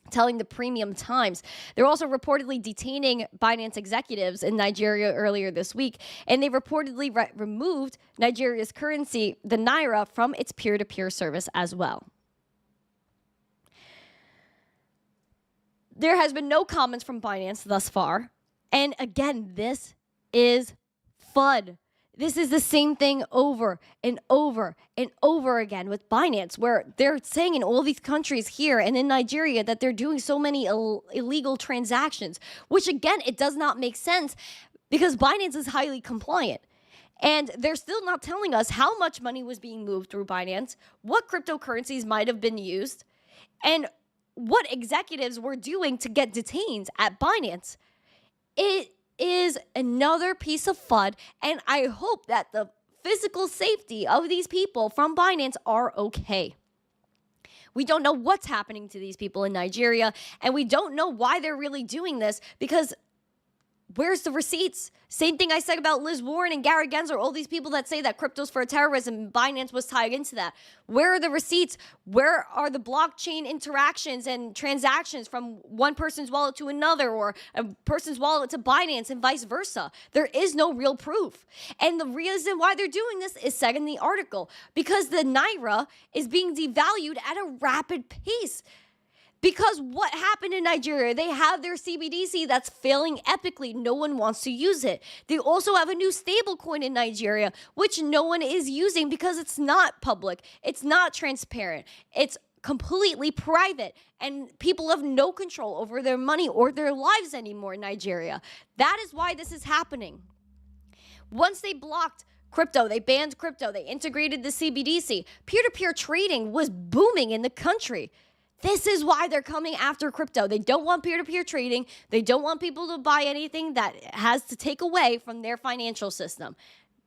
telling the Premium Times. They're also reportedly detaining Binance executives in Nigeria earlier this week, and they reportedly removed Nigeria's currency, the Naira, from its peer-to-peer service as well. There has been no comments from Binance thus far, and again, this is FUD. This is the same thing over and over and over again with Binance, where they're saying in all these countries here and in Nigeria that they're doing so many illegal transactions, which again, it does not make sense because Binance is highly compliant. And they're still not telling us how much money was being moved through Binance, what cryptocurrencies might have been used, and what executives were doing to get detained at Binance. It is another piece of FUD, and I hope that the physical safety of these people from Binance are okay. We don't know what's happening to these people in Nigeria, and we don't know why they're really doing this because where's the receipts? Same thing I said about Liz Warren and Gary Gensler, all these people that say that crypto's for terrorism, Binance was tied into that. Where are the receipts? Where are the blockchain interactions and transactions from one person's wallet to another or a person's wallet to Binance and vice versa? There is no real proof. And the reason why they're doing this is said in the article, because the Naira is being devalued at a rapid pace. Because what happened in Nigeria? They have their CBDC that's failing epically. No one wants to use it. They also have a new stable coin in Nigeria, which no one is using because it's not public. It's not transparent. It's completely private. And people have no control over their money or their lives anymore in Nigeria. That is why this is happening. Once they blocked crypto, they banned crypto, they integrated the CBDC. Peer-to-peer trading was booming in the country. This is why they're coming after crypto. They don't want peer-to-peer trading. They don't want people to buy anything that has to take away from their financial system.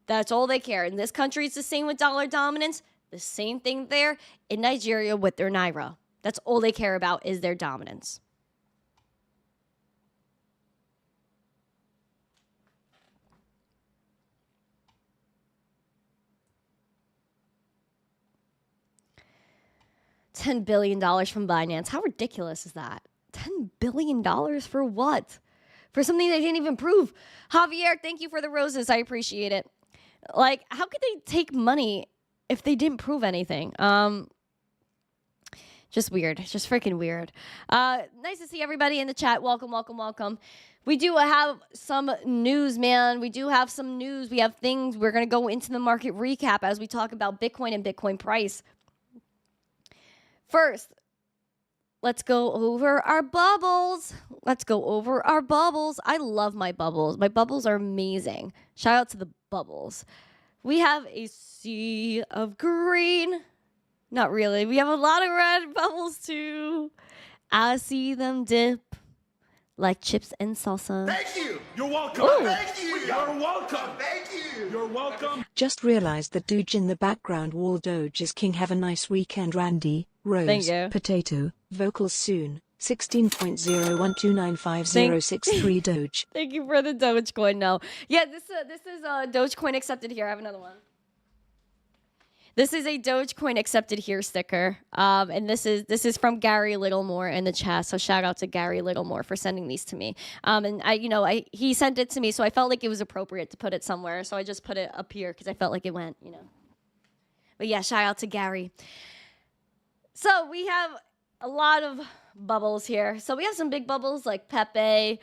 That's all they care. In this country, it's the same with dollar dominance. The same thing there in Nigeria with their Naira. That's all they care about is their dominance. $10 billion from Binance. How ridiculous is that? $10 billion for what? For something they didn't even prove. Javier, thank you for the roses. I appreciate it. Like, how could they take money if they didn't prove anything? Just weird. Just freaking weird. Nice to see everybody in the chat. Welcome, welcome, welcome. We do have some news, man. We do have some news. We have things. We're going to go into the market recap as we talk about Bitcoin and Bitcoin price. First, let's go over our bubbles. Let's go over our bubbles. I love my bubbles. My bubbles are amazing. Shout out to the bubbles. We have a sea of green. Not really. We have a lot of red bubbles too. I see them dip like chips and salsa. Thank you. You're welcome. Ooh. Thank you. You're welcome. Thank you. You're welcome. Just realized that Doge in the background wall. Doge is king. Have a nice weekend, Randy. Rose. Thank you. Potato. Vocals soon. 16.01295063 Doge. Thank you for the Dogecoin. No, yeah, this is Dogecoin accepted here. I have another one. This is a Dogecoin accepted here sticker, and this is from Gary Littlemore in the chat. So shout out to Gary Littlemore for sending these to me. And he sent it to me, so I felt like it was appropriate to put it somewhere. So I just put it up here because I felt like it went, But yeah, shout out to Gary. So we have a lot of bubbles here. So we have some big bubbles like Pepe,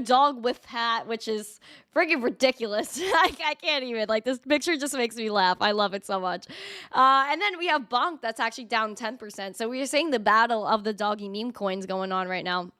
dog whiff hat, which is freaking ridiculous. I can't even, like, this picture just makes me laugh. I love it so much. And then we have Bonk that's actually down 10%. So we are seeing the battle of the doggy meme coins going on right now.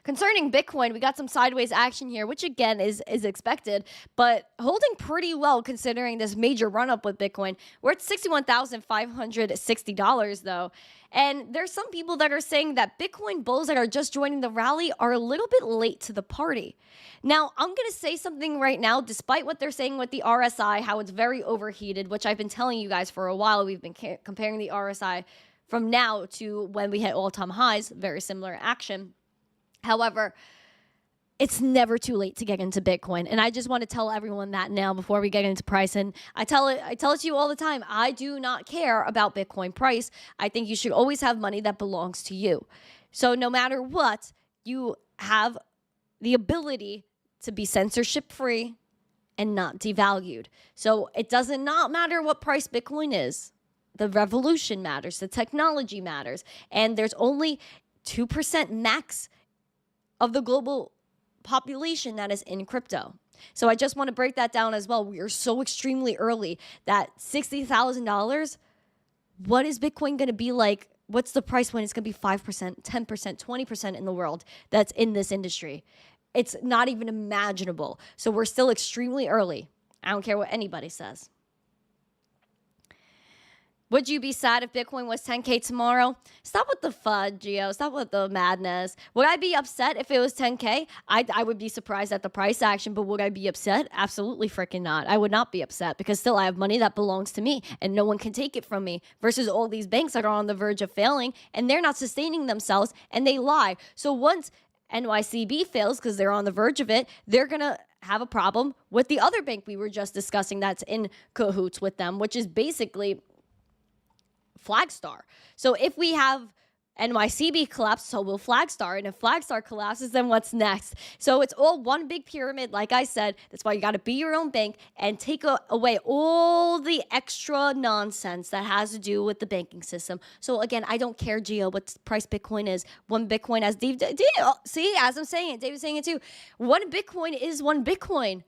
Concerning Bitcoin, we got some sideways action here, which again is expected, but holding pretty well considering this major run-up with Bitcoin. We're at $61,560 though. And there's some people that are saying that Bitcoin bulls that are just joining the rally are a little bit late to the party. Now, I'm going to say something right now, despite what they're saying with the RSI, how it's very overheated, which I've been telling you guys for a while. We've been comparing the RSI from now to when we hit all-time highs, very similar action. However, it's never too late to get into Bitcoin. And I just want to tell everyone that now before we get into price. And I tell it to you all the time. I do not care about Bitcoin price. I think you should always have money that belongs to you. So no matter what, you have the ability to be censorship free and not devalued. So it does not matter what price Bitcoin is. The revolution matters. The technology matters. And there's only 2% max of the global population that is in crypto. So I just want to break that down as well. We are so extremely early that $60,000, what is Bitcoin going to be like? What's the price when it's going to be 5%, 10%, 20% in the world that's in this industry? It's not even imaginable. So we're still extremely early. I don't care what anybody says. Would you be sad if Bitcoin was 10K tomorrow? Stop with the FUD, Gio. Stop with the madness. Would I be upset if it was 10K? I would be surprised at the price action, but would I be upset? Absolutely freaking not. I would not be upset because still I have money that belongs to me and no one can take it from me versus all these banks that are on the verge of failing and they're not sustaining themselves and they lie. So once NYCB fails because they're on the verge of it, they're going to have a problem with the other bank we were just discussing that's in cahoots with them, which is basically Flagstar. So if we have NYCB collapse, so will Flagstar. And if Flagstar collapses, then what's next? So it's all one big pyramid, like I said. That's why you got to be your own bank and take away all the extra nonsense that has to do with the banking system. So again, I don't care, Gio, what price Bitcoin is. One Bitcoin, as Dave, see, as I'm saying it, David's saying it too. One Bitcoin is one Bitcoin.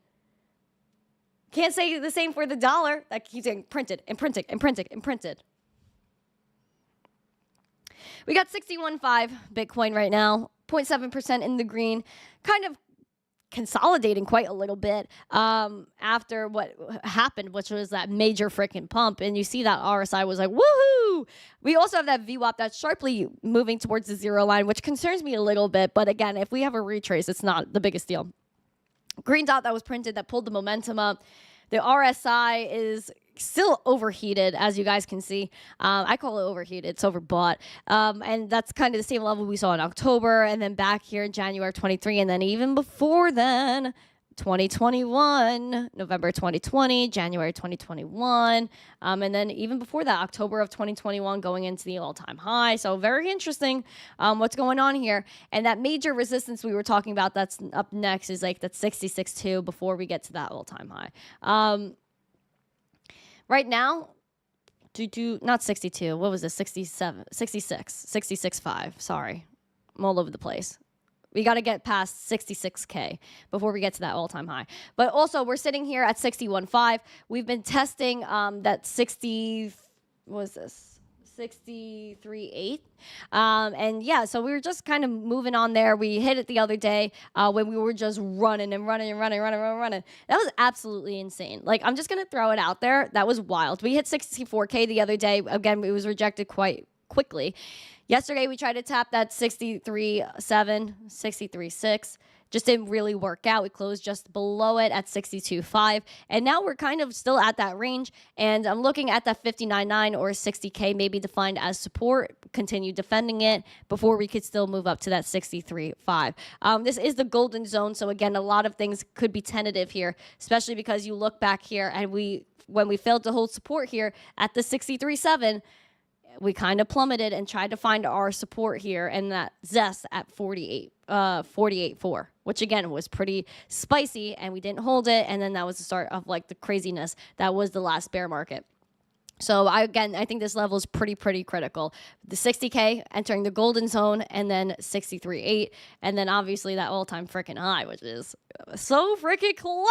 Can't say the same for the dollar. That keeps getting printed and printed and printed and printed. We got 61.5 Bitcoin right now, 0.7% in the green, kind of consolidating quite a little bit after what happened, which was that major freaking pump. And you see that RSI was like, woohoo! We also have that VWAP that's sharply moving towards the zero line, which concerns me a little bit. But again, if we have a retrace, it's not the biggest deal. Green dot that was printed that pulled the momentum up. The RSI is still overheated, as you guys can see. I call it overheated. It's overbought. And that's kind of the same level we saw in October and then back here in January 23. And then even before then, 2021, November 2020, January 2021, and then even before that, October of 2021 going into the all-time high. So very interesting what's going on here. And that major resistance we were talking about that's up next is like that 66.2 before we get to that all-time high. Right now, not 62, what was this, 67, 66, 66.5, sorry. I'm all over the place. We got to get past 66K before we get to that all-time high. But also, we're sitting here at 61.5. We've been testing that 60, what was this? 63.8. And yeah, so we were just kind of moving on there. We hit it the other day when we were just running. That was absolutely insane. Like, I'm just going to throw it out there. That was wild. We hit 64K the other day. Again, it was rejected quite quickly. Yesterday, we tried to tap that 63.7, 63.6. Just didn't really work out. We closed just below it at 62.5. And now we're kind of still at that range. And I'm looking at that 59.9 or 60K maybe defined as support. Continue defending it before we could still move up to that 63.5. This is the golden zone. So again, a lot of things could be tentative here, especially because you look back here and when we failed to hold support here at the 63.7, we kind of plummeted and tried to find our support here and that Zest at 48.4, which again was pretty spicy, and we didn't hold it. And then that was the start of like the craziness that was the last bear market. So I think this level is pretty critical. The 60K entering the golden zone, and then 63.8, and then obviously that all-time freaking high, which is so freaking close.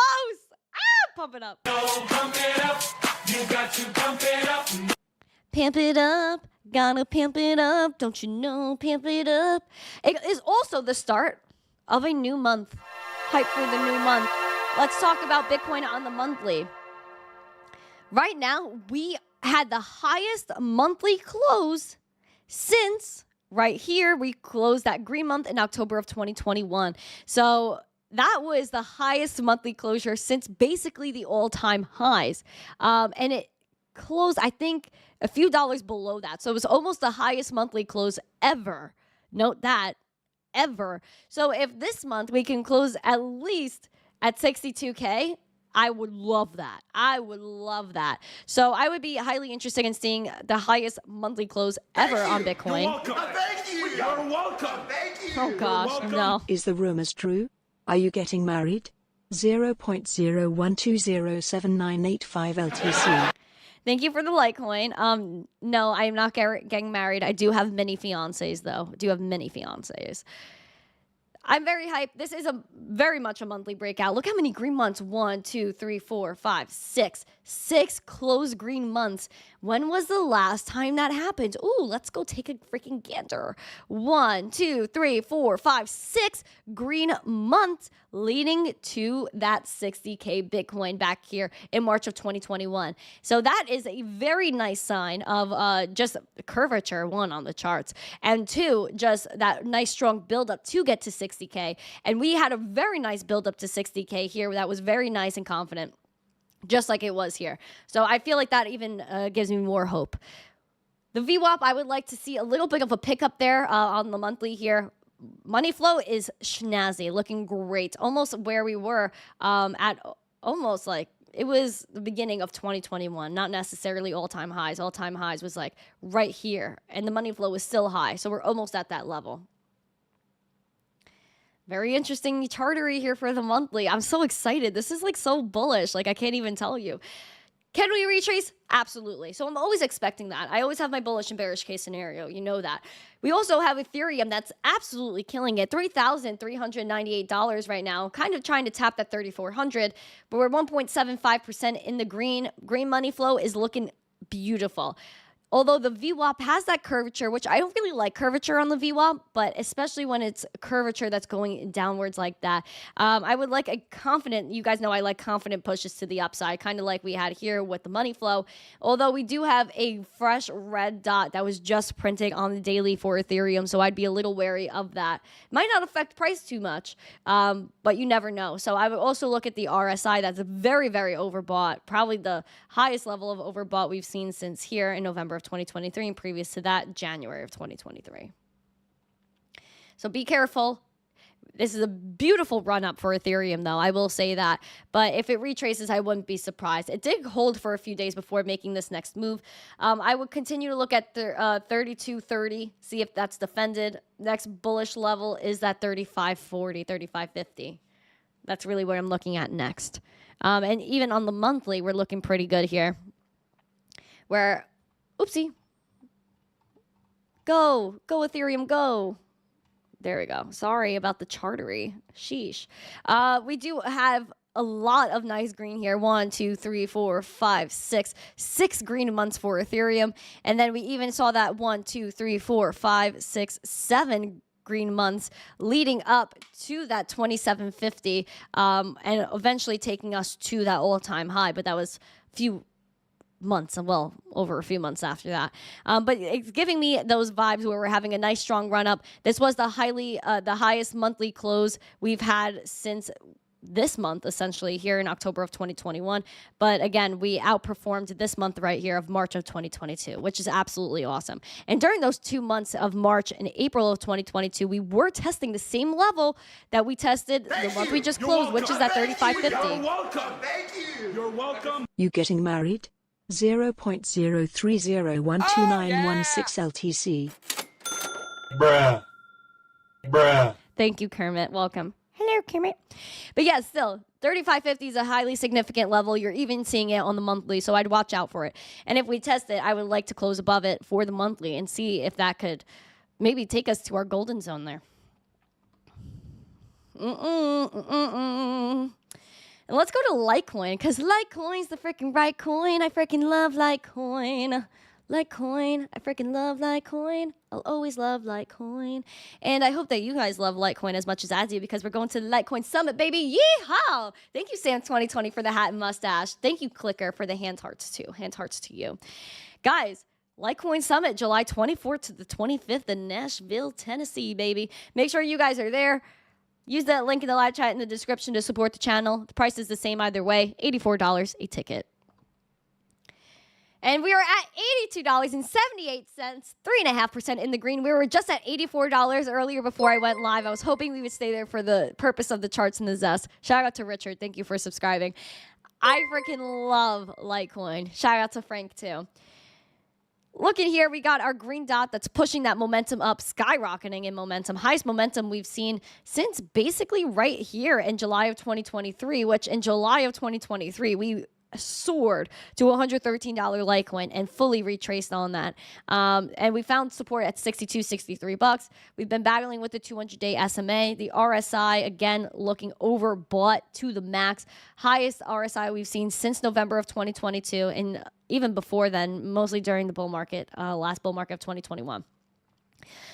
Pump it up. So pump it up. You got to pump it up. Pamp it up, gotta pamp it up, don't you know, pamp it up. It is also the start of a new month. Hype for the new month. Let's talk about Bitcoin on the monthly. Right now, we had the highest monthly close since right here. We closed that green month in October of 2021. So that was the highest monthly closure since basically the all-time highs. And it closed, I think, a few dollars below that. So it was almost the highest monthly close ever. Note that, ever. So if this month we can close at least at 62K, I would love that. I would love that. So I would be highly interested in seeing the highest monthly close ever on Bitcoin. You're welcome. Thank you. You're welcome. Thank you. Oh gosh, no. Is the rumors true? Are you getting married? 0.0120798 LTC. Thank you for the Litecoin. No, I am not getting married. I do have many fiancés, though. I do have many fiancés. I'm very hyped. This is very much a monthly breakout. Look how many green months. 1, 2, 3, 4, 5, 6. 6 closed green months. When was the last time that happened? Ooh, let's go take a freaking gander. 1, 2, 3, 4, 5, 6 green months leading to that 60K Bitcoin back here in March of 2021. So that is a very nice sign of just curvature, 1, on the charts, and 2, just that nice strong buildup to get to 60K. And we had a very nice buildup to 60K here that was very nice and confident, just like it was here. So I feel like that even gives me more hope. The VWAP, I would like to see a little bit of a pickup there on the monthly here. Money flow is schnazzy, looking great. Almost where we were at almost like it was the beginning of 2021, not necessarily all-time highs. All-time highs was like right here, and the money flow was still high. So we're almost at that level. Very interesting chartery here for the monthly. I'm so excited. This is like so bullish. Like I can't even tell you. Can we retrace? Absolutely. So I'm always expecting that. I always have my bullish and bearish case scenario. You know that. We also have Ethereum that's absolutely killing it. $3,398 right now. Kind of trying to tap that 3,400, but we're 1.75% in the green. Green money flow is looking beautiful. Although the VWAP has that curvature, which I don't really like curvature on the VWAP, but especially when it's curvature that's going downwards like that. I would like a confident, you guys know I like confident pushes to the upside, kind of like we had here with the money flow. Although we do have a fresh red dot that was just printing on the daily for Ethereum, so I'd be a little wary of that. Might not affect price too much, but you never know. So I would also look at the RSI that's very, very overbought, probably the highest level of overbought we've seen since here in November of 2023, and previous to that, January of 2023. So be careful. This is a beautiful run up for Ethereum, though. I will say that. But if it retraces, I wouldn't be surprised. It did hold for a few days before making this next move. I would continue to look at the 32.30, see if that's defended. Next bullish level is that 35.40, 35.50. That's really what I'm looking at next. And even on the monthly, we're looking pretty good here. Where, oopsie. Go Ethereum, go. There we go. Sorry about the chartery. Sheesh. We do have a lot of nice green here. 1, 2, 3, 4, 5, 6. 6 green months for Ethereum. And then we even saw that 1, 2, 3, 4, 5, 6, 7 green months leading up to that 2750 and eventually taking us to that all-time high. But that was a few months, well, over a few months after that. But it's giving me those vibes where we're having a nice strong run up. This was the highest monthly close we've had since this month, essentially, here in October of 2021. But again, we outperformed this month right here of March of 2022, which is absolutely awesome. And during those 2 months of March and April of 2022, we were testing the same level that we tested the month we just closed, which is that 35.50. You're welcome. Thank you. You're welcome. You getting married? 0.03012916 LTC. Bruh. Thank you, Kermit. Welcome. Hello, Kermit. But yeah, still, 35.50 is a highly significant level. You're even seeing it on the monthly, so I'd watch out for it. And if we test it, I would like to close above it for the monthly and see if that could maybe take us to our golden zone there. And let's go to Litecoin, because Litecoin's the freaking right coin. I freaking love Litecoin. Litecoin. I freaking love Litecoin. I'll always love Litecoin. And I hope that you guys love Litecoin as much as I do, because we're going to the Litecoin Summit, baby. Yeehaw! Thank you, Sam 2020, for the hat and mustache. Thank you, Clicker, for the hand hearts, too. Hand hearts to you. Guys, Litecoin Summit, July 24th to the 25th in Nashville, Tennessee, baby. Make sure you guys are there. Use that link in the live chat in the description to support the channel. The price is the same either way, $84 a ticket. And we are at $82.78, 3.5% in the green. We were just at $84 earlier before I went live. I was hoping we would stay there for the purpose of the charts and the zest. Shout out to Richard. Thank you for subscribing. I freaking love Litecoin. Shout out to Frank, too. Looking here, we got our green dot that's pushing that momentum up, skyrocketing in momentum. Highest momentum we've seen since basically right here in July of 2023, which in July of 2023, we soared to $113 Litecoin and fully retraced on that. And we found support at 62, 63 bucks. We've been battling with the 200-day SMA. The RSI, again, looking overbought to the max. Highest RSI we've seen since November of 2022, and even before then, mostly during the bull market, last bull market of 2021.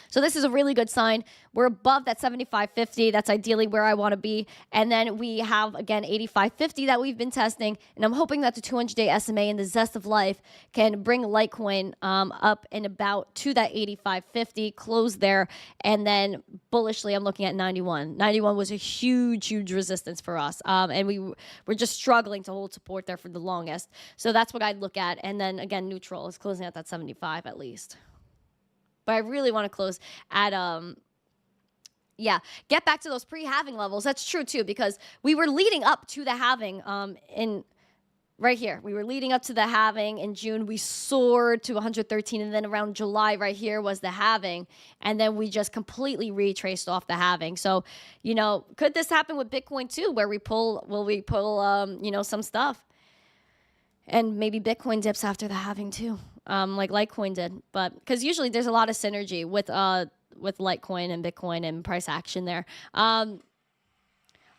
So this is a really good sign. We're above that 75.50. That's ideally where I want to be. And then we have, again, 85.50 that we've been testing. And I'm hoping that the 200-day SMA and the zest of life can bring Litecoin up and about to that 85.50, close there. And then bullishly, I'm looking at 91. 91 was a huge, huge resistance for us. And we were just struggling to hold support there for the longest. So that's what I'd look at. And then, again, neutral is closing at that 75 at least. But I really want to close at, get back to those pre-halving levels. That's true, too, because we were leading up to the halving right here. We were leading up to the halving in June. We soared to 113, and then around July right here was the halving, and then we just completely retraced off the halving. So, you know, could this happen with Bitcoin, too, where we pull some stuff? And maybe Bitcoin dips after the halving, too. Like Litecoin did, but because usually there's a lot of synergy with Litecoin and Bitcoin and price action there. Oh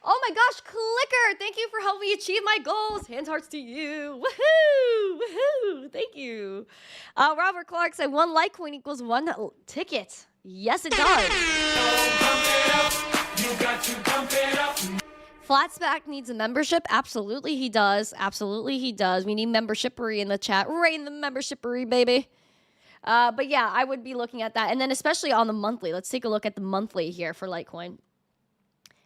my gosh, Clicker! Thank you for helping me achieve my goals. Hand hearts to you. Woohoo! Woohoo! Thank you. Robert Clark said 1 Litecoin equals 1 ticket. Yes, it does. Pump it up. You got to pump it up. Flatstack needs a membership. Absolutely, he does. Absolutely, he does. We need membershipery in the chat. Right in the membershipery, baby. But yeah, I would be looking at that. And then especially on the monthly. Let's take a look at the monthly here for Litecoin.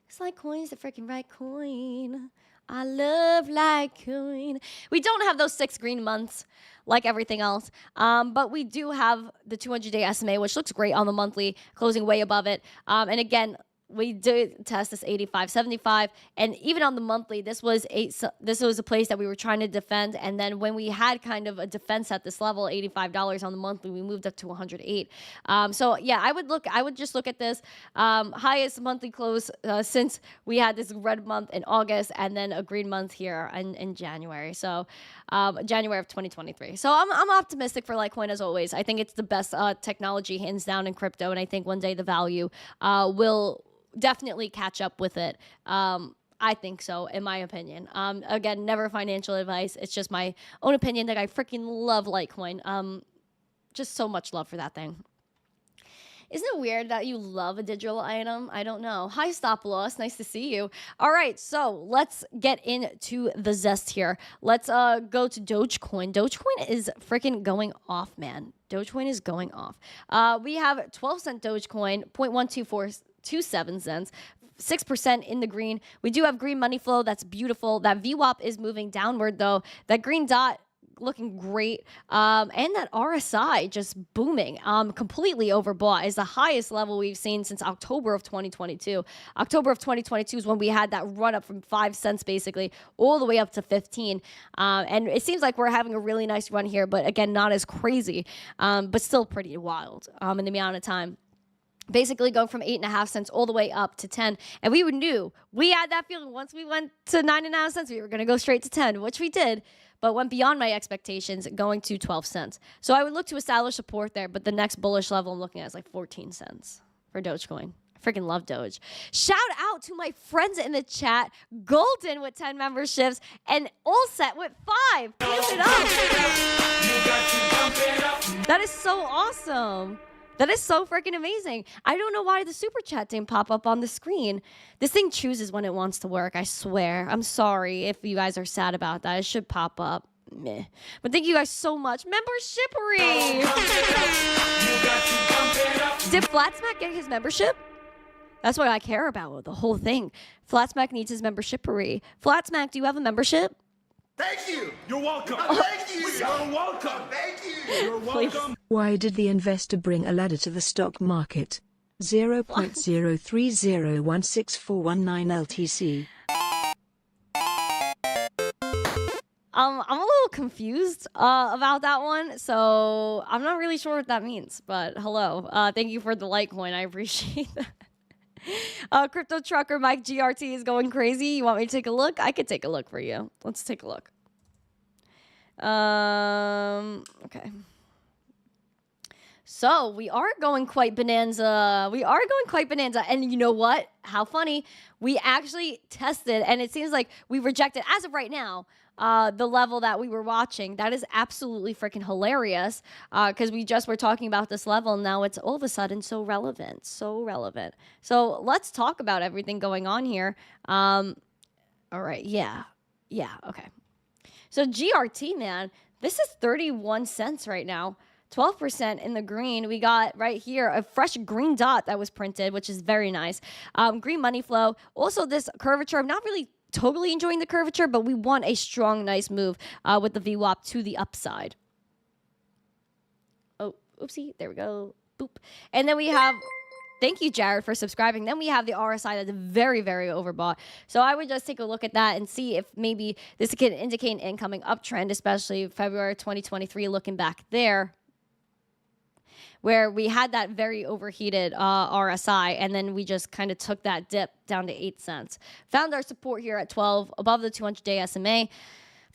Because Litecoin is the freaking right coin. I love Litecoin. We don't have those 6 green months like everything else. But we do have the 200-day SMA, which looks great on the monthly, closing way above it. And again, we did test this 85.75, and even on the monthly, this was a place that we were trying to defend. And then when we had kind of a defense at this level, $85 on the monthly, we moved up to 108. So yeah, I would just look at this highest monthly close since we had this red month in August, and then a green month here in January. So January of 2023. So I'm optimistic for Litecoin as always. I think it's the best technology hands down in crypto, and I think one day the value will definitely catch up with it. I think so, in my opinion. Again, never financial advice. It's just my own opinion that I freaking love Litecoin. Just so much love for that thing. Isn't it weird that you love a digital item? I don't know. Hi, Stop Loss. Nice to see you. All right, so let's get into the zest here. Let's go to Dogecoin. Dogecoin is freaking going off, man. Dogecoin is going off. We have 12-cent Dogecoin, 0.12427 cents. 6% in the green. We do have green money flow. That's beautiful. That VWAP is moving downward, though. That green dot looking great, and that RSI just booming, completely overbought, is the highest level we've seen since October of 2022. October of 2022 is when we had that run up from 5 cents basically all the way up to 15, and it seems like we're having a really nice run here, but again, not as crazy, but still pretty wild in the amount of time. Basically going from 8.5 cents all the way up to 10. And we knew, we had that feeling once we went to 9.5 cents, we were going to go straight to 10, which we did, but went beyond my expectations, going to 12 cents. So I would look to establish support there, but the next bullish level I'm looking at is like 14 cents for Dogecoin. I freaking love Doge. Shout out to my friends in the chat, Golden with 10 memberships, and All Set with 5. Give it up. That is so awesome. That is so freaking amazing. I don't know why the super chat didn't pop up on the screen. This thing chooses when it wants to work, I swear. I'm sorry if you guys are sad about that. It should pop up. Meh. But thank you guys so much. Membershippery! Did Flatsmack get his membership? That's what I care about with the whole thing. Flatsmack needs his membershippery. Flatsmack, do you have a membership? Thank you. You're welcome. Thank you. You're welcome. Thank you. You're welcome. Why did the investor bring a ladder to the stock market? 0.030164119 LTC. I'm a little confused about that one, so I'm not really sure what that means, but hello. Thank you for the Litecoin. I appreciate that. Crypto Trucker Mike GRT is going crazy. You want me to take a look? I could take a look for you. Let's take a look. Okay. So we are going quite bonanza. And you know what? How funny. We actually tested, and it seems like we rejected, as of right now, the level that we were watching. That is absolutely freaking hilarious, because we just were talking about this level. Now it's all of a sudden so relevant. So let's talk about everything going on here. All right. Yeah. Okay. So GRT, man, this is 31 cents right now. 12% in the green. We got right here a fresh green dot that was printed, which is very nice. Green money flow. Also, this curvature, I'm not really totally enjoying the curvature, but we want a strong, nice move with the VWAP to the upside. Oh, oopsie. There we go. Boop. And then we have... Thank you, Jared, for subscribing. Then we have the RSI that's very, very overbought. So I would just take a look at that and see if maybe this can indicate an incoming uptrend, especially February 2023, looking back there, where we had that very overheated RSI, and then we just kind of took that dip down to 8 cents. Found our support here at 12, above the 200-day SMA.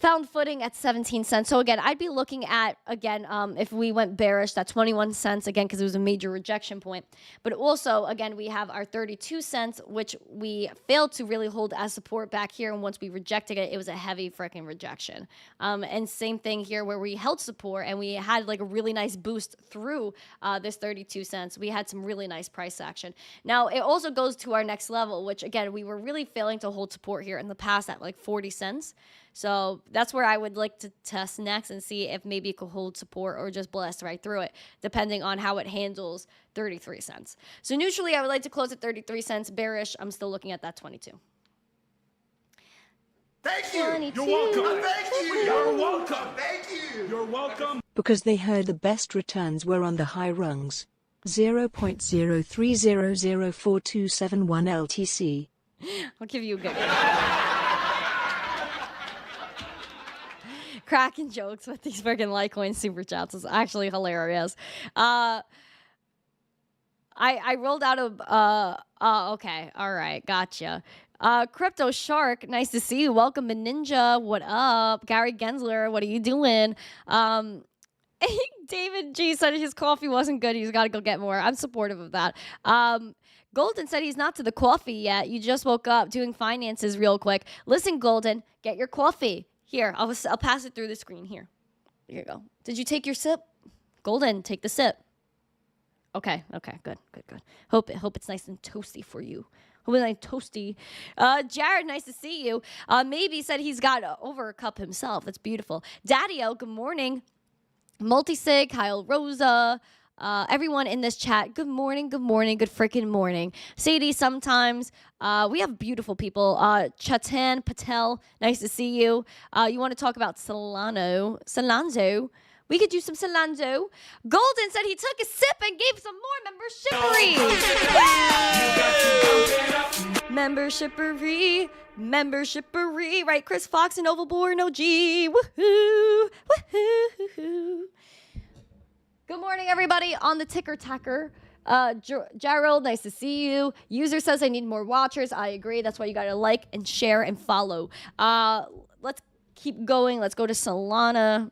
Found footing at 17 cents. So again, I'd be looking at, again, if we went bearish, that 21 cents, again, because it was a major rejection point. But also, again, we have our 32 cents, which we failed to really hold as support back here. And once we rejected it, it was a heavy freaking rejection. And same thing here where we held support and we had like a really nice boost through this 32 cents. We had some really nice price action. Now, it also goes to our next level, which again, we were really failing to hold support here in the past at like 40 cents. So that's where I would like to test next and see if maybe it could hold support or just blast right through it, depending on how it handles 33 cents. So neutrally, I would like to close at 33 cents. Bearish, I'm still looking at that 22. Thank you. 22. You're welcome. Thank you. You're welcome. Thank you. You're welcome. Because they heard the best returns were on the high rungs. 0.03004271 LTC. I'll give you a good Kraken jokes with these freaking Litecoin super chats is actually hilarious. I rolled out of okay, all right, gotcha. Crypto Shark, nice to see you. Welcome to Ninja. What up? Gary Gensler, what are you doing? David G said his coffee wasn't good. He's got to go get more. I'm supportive of that. Golden said he's not to the coffee yet. You just woke up doing finances real quick. Listen, Golden, get your coffee. Here, I'll pass it through the screen. Here you go. Did you take your sip? Golden, take the sip. Okay, good. Hope it's nice and toasty for you. Hope it's nice and toasty. Jared, nice to see you. Maybe said he's got over a cup himself. That's beautiful. Daddy-O, good morning. Multisig, Kyle Rosa, everyone in this chat, good morning, good freaking morning. Sadie, sometimes, we have beautiful people. Chatan Patel, nice to see you. You want to talk about Solano? We could do some Solano. Golden said he took a sip and gave some more membershippery. Membershippery. Right, Chris Fox and Ovalborn OG. Woohoo. Good morning, everybody on the ticker tacker. Gerald, nice to see you. User says I need more watchers. I agree. That's why you got to like and share and follow. Let's keep going. Let's go to Solana.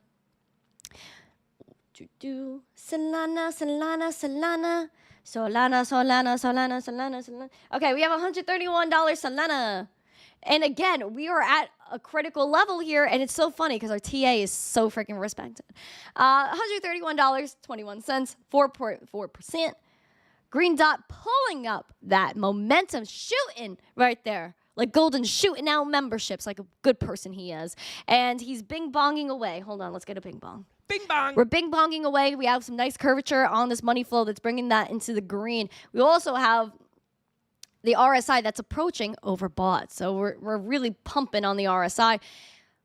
Solana. Okay, we have $131 Solana. And again, we are at a critical level here, and it's so funny because our TA is so freaking respected. $131.21, 4.4%. Green dot pulling up that momentum, shooting right there. Like Golden shooting out memberships like a good person he is. And he's bing-bonging away. Hold on, let's get a bing-bong. Bing bong. We're bing-bonging away. We have some nice curvature on this money flow that's bringing that into the green. We also have the RSI that's approaching overbought. So we're really pumping on the RSI.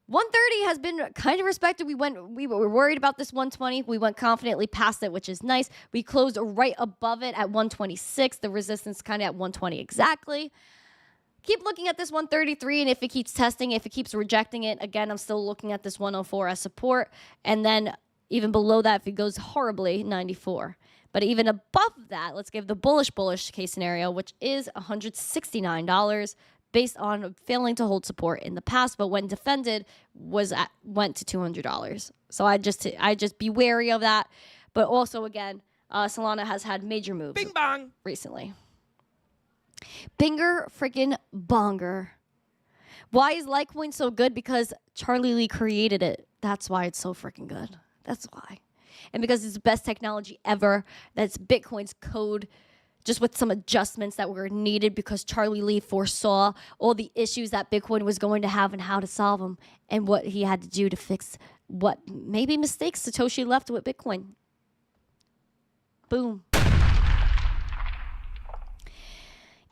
130 has been kind of respected. We were worried about this 120. We went confidently past it, which is nice. We closed right above it at 126. The resistance kind of at 120 exactly. Keep looking at this 133, and if it keeps testing, if it keeps rejecting it, again, I'm still looking at this 104 as support. And then even below that, if it goes horribly, 94. But even above that, let's give the bullish case scenario, which is $169 based on failing to hold support in the past, but when defended went to $200. So I just be wary of that. But also, again, Solana has had major moves Bing bong. recently. Binger freaking bonger. Why is Litecoin so good? Because Charlie Lee created it. That's why it's so freaking good. That's why. And because it's the best technology ever. That's Bitcoin's code, just with some adjustments that were needed because Charlie Lee foresaw all the issues that Bitcoin was going to have and how to solve them and what he had to do to fix what maybe mistakes Satoshi left with Bitcoin. Boom.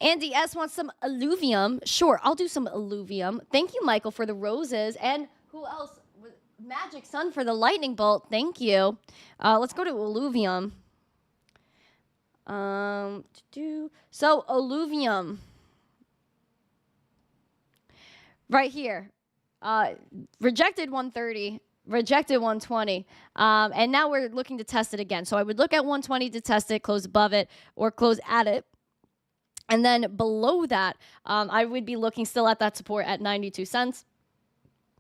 Andy S. wants some Alivium. Sure, I'll do some Alivium. Thank you, Michael, for the roses. And who else? Magic Sun for the lightning bolt. Thank you. Let's go to Alivium. So, Alivium. Right here. Rejected 130. Rejected 120. And now we're looking to test it again. So I would look at 120 to test it, close above it, or close at it. And then below that, I would be looking still at that support at 92 cents.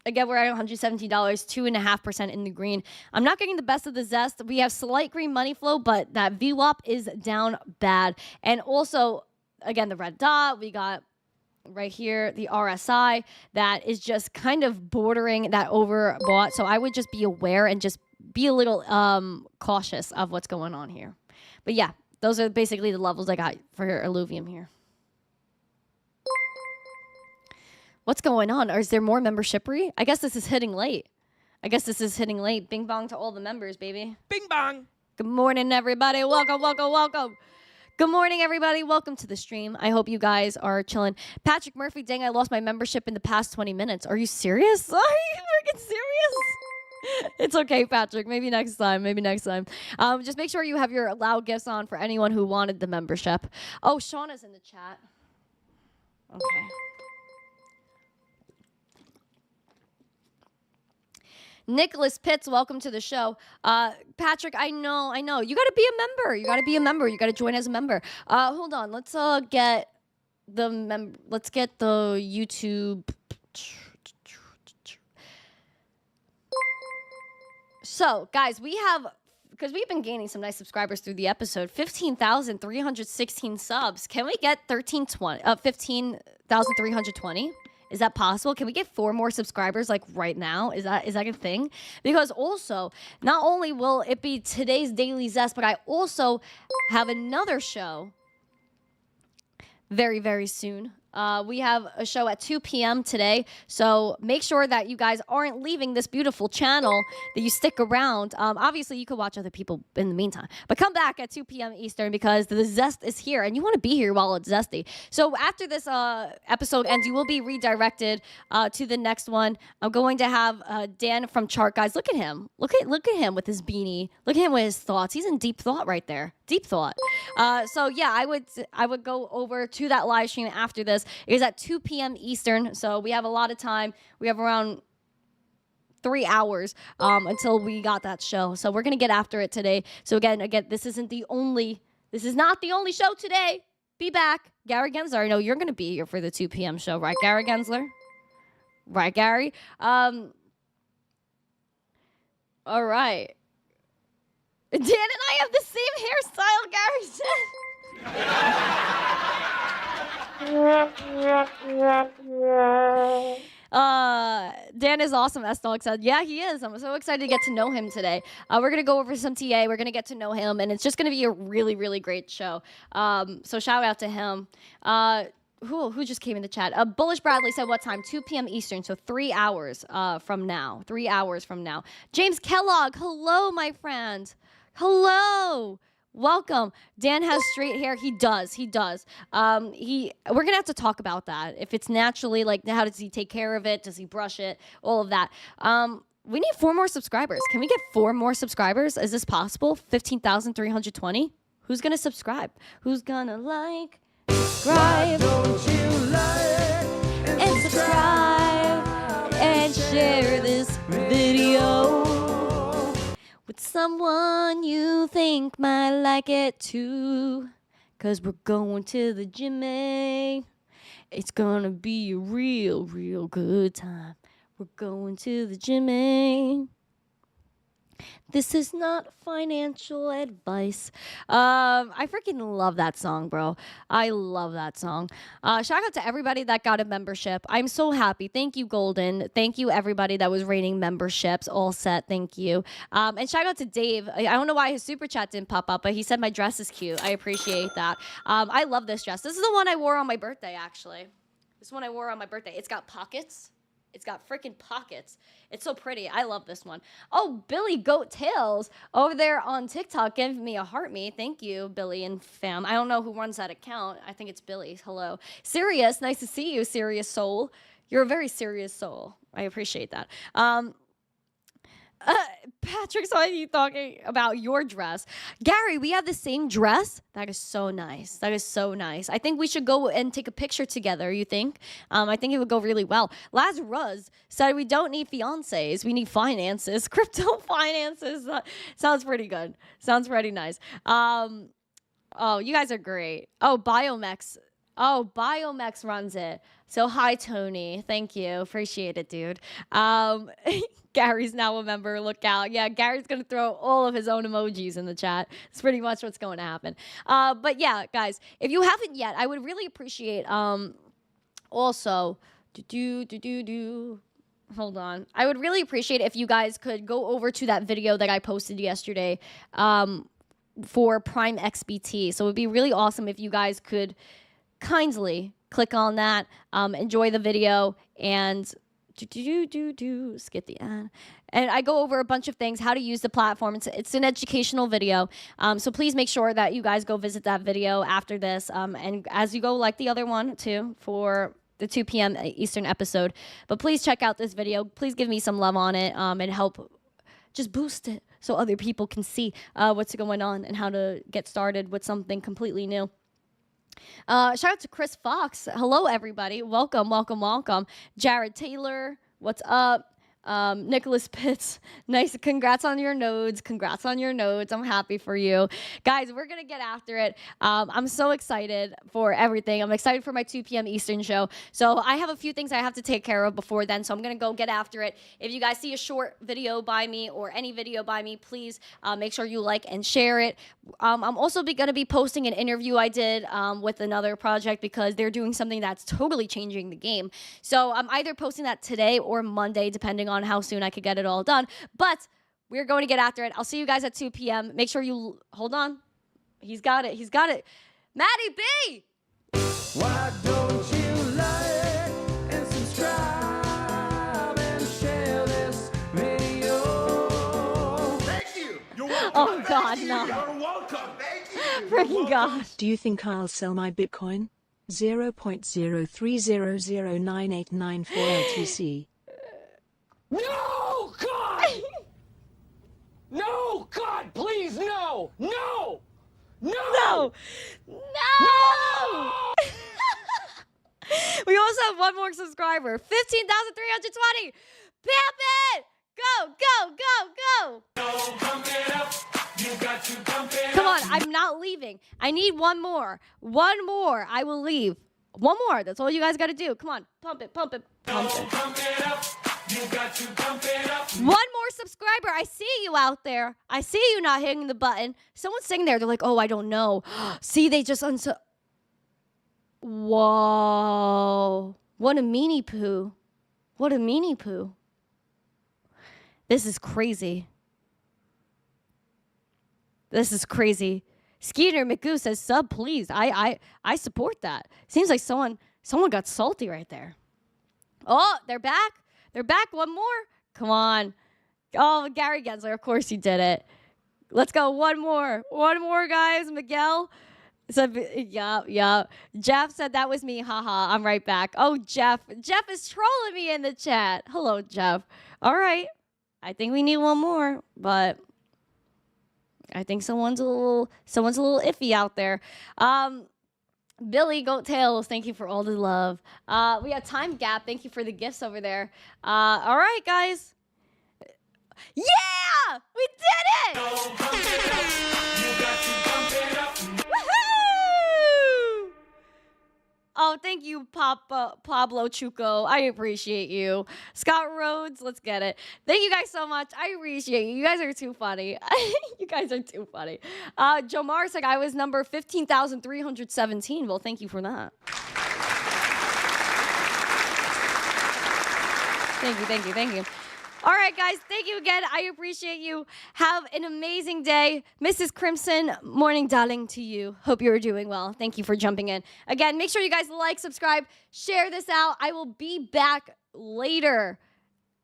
Again, we're at $117, 2.5% in the green. I'm not getting the best of the zest. We have slight green money flow, but that VWAP is down bad. And also, again, the red dot, we got right here, the RSI, that is just kind of bordering that overbought. So I would just be aware and just be a little cautious of what's going on here. But yeah. Those are basically the levels I got for Alivium here. What's going on? Or is there more membershippery? I guess this is hitting late. Bing bong to all the members, baby. Bing bong. Good morning, everybody. Welcome. Good morning, everybody. Welcome to the stream. I hope you guys are chilling. Patrick Murphy, dang, I lost my membership in the past 20 minutes. Are you serious? Are you freaking serious? It's okay, Patrick. Maybe next time. Maybe next time. Just make sure you have your allow gifts on for anyone who wanted the membership. Oh, Shauna's in the chat. Okay. Nicholas Pitts, welcome to the show. Patrick, I know. You got to be a member. You got to be a member. You got to join as a member. Hold on. Let's get the YouTube. So, guys, because we've been gaining some nice subscribers through the episode, 15,316 subs. Can we get 15,320? Is that possible? Can we get 4 more subscribers like right now? Is that a thing? Because also, not only will it be today's Daily Zest, but I also have another show very, very soon. We have a show at 2 p.m. today, so make sure that you guys aren't leaving this beautiful channel, that you stick around. Obviously, you could watch other people in the meantime, but come back at 2 p.m. Eastern because the Zest is here, and you want to be here while it's zesty. So after this episode ends, you will be redirected to the next one. I'm going to have Dan from Chart Guys. Look at him. Look at him with his beanie. Look at him with his thoughts. He's in deep thought right there. Deep thought. So yeah, I would go over to that live stream after this. It is at 2 p.m. Eastern, so we have a lot of time. We have around 3 hours until we got that show. So we're gonna get after it today. So again, this is not the only show today. Be back, Gary Gensler. I know you're gonna be here for the 2 p.m. show, right, Gary Gensler? Right, Gary. All right. Dan and I have the same hairstyle, Gary said. Dan is awesome, as Dog said. Yeah, he is. I'm so excited to get to know him today. We're going to go over some TA. We're going to get to know him, and it's just going to be a really, really great show. So shout out to him. Who just came in the chat? Bullish Bradley said what time? 2 p.m. Eastern, so 3 hours from now. 3 hours from now. James Kellogg, hello, my friend. Hello. Welcome. Dan has straight hair. He does. We're gonna have to talk about that. If it's naturally, like, how does he take care of it? Does he brush it? All of that. We need 4 more subscribers. Can we get 4 more subscribers? Is this possible? 15,320. Who's gonna subscribe? Who's gonna like, subscribe? Don't you like and subscribe and share this video with someone you think might like it too? 'Cause we're going to the gym. It's gonna be a real, real good time. We're going to the gym. This is not financial advice. I freaking love that song, bro. I love that song. Shout out to everybody that got a membership. I'm so happy. Thank you, Golden. Thank you, everybody that was rating memberships. All set. Thank you. And shout out to Dave. I don't know why his super chat didn't pop up, but he said my dress is cute. I appreciate that. I love this dress. This is the one I wore on my birthday, actually. This one I wore on my birthday. It's got pockets. It's got freaking pockets. It's so pretty. I love this one. Oh, Billy Goat Tails over there on TikTok giving me a heart me. Thank you, Billy and fam. I don't know who runs that account. I think it's Billy. Hello. Sirius, nice to see you, Serious Soul. You're a very serious soul. I appreciate that. Patrick saw you talking about your dress. Gary, we have the same dress. That is so nice. That is so nice. I think we should go and take a picture together, you think? I think it would go really well. Lazarus said we don't need fiancés. We need finances. Crypto finances. Sounds pretty good. Sounds pretty nice. Oh, you guys are great. Oh, Biomex. Oh, Biomex runs it. So hi, Tony. Thank you. Appreciate it, dude. Gary's now a member. Look out. Yeah, Gary's going to throw all of his own emojis in the chat. It's pretty much what's going to happen. But yeah, guys, if you haven't yet, I would really appreciate also hold on. I would really appreciate if you guys could go over to that video that I posted yesterday for Prime XBT. So it would be really awesome if you guys could kindly click on that, enjoy the video, and skip the ad. And I go over a bunch of things, how to use the platform. It's an educational video. So please make sure that you guys go visit that video after this. And as you go, like the other one too, for the 2 p.m. Eastern episode. But please check out this video. Please give me some love on it and help just boost it so other people can see what's going on and how to get started with something completely new. Shout out to Chris Fox. Hello, everybody. Welcome, welcome, welcome. Jared Taylor, what's up? Nicholas Pitts, nice. Congrats on your nodes. Congrats on your nodes. I'm happy for you. Guys, we're going to get after it. I'm so excited for everything. I'm excited for my 2 p.m. Eastern show. So I have a few things I have to take care of before then. So I'm going to go get after it. If you guys see a short video by me or any video by me, please make sure you like and share it. I'm also going to be posting an interview I did with another project because they're doing something that's totally changing the game. So I'm either posting that today or Monday, depending on how soon I could get it all done. But we're going to get after it. I'll see you guys at 2 p.m. Make sure you hold on. He's got it. He's got it. Maddie B. Why don't you like and subscribe and share this video? Thank you. You're welcome. Oh, God, no. You're welcome. Thank you. Freaking gosh. Do you think I'll sell my Bitcoin? 0.0300989 for LTC. No, God! No, God, please, no! No! No! No! No! We also have one more subscriber. 15,320. Pamp it! Go, go, go, go! Pump it up. You got to pump it Come up. on, I'm not leaving. I need one more. One more. I will leave. One more. That's all you guys got to do. Come on. Pump it, pump it, pump it. Pump it up. You got to pump it up. One more subscriber. I see you out there. I see you not hitting the button. Someone's sitting there. They're like, oh, I don't know. See, they just Whoa. What a meanie poo. What a meanie poo. This is crazy. This is crazy. Skeeter McGoo says, sub, please. I support that. Seems like someone got salty right there. Oh, they're back. They're back. One more. Come on. Oh, Gary Gensler. Of course he did it. Let's go. One more. One more, guys. Miguel said, yeah. Jeff said that was me. Haha. I'm right back. Oh, Jeff. Jeff is trolling me in the chat. Hello, Jeff. All right. I think we need one more, but I think someone's a little iffy out there. Billy Goat Tails, thank you for all the love. We have Time Gap. Thank you for the gifts over there. All right, guys. Yeah! We did it! Woohoo! Oh, thank you, Pablo Chuco. I appreciate you. Scott Rhodes, let's get it. Thank you guys so much. I appreciate you. You guys are too funny. You guys are too funny. Joe Marsek, I was number 15,317. Well, thank you for that. Thank you. All right, guys, thank you again. I appreciate you. Have an amazing day. Mrs. Crimson, morning darling to you. Hope you're doing well. Thank you for jumping in. Again, make sure you guys like, subscribe, share this out. I will be back later.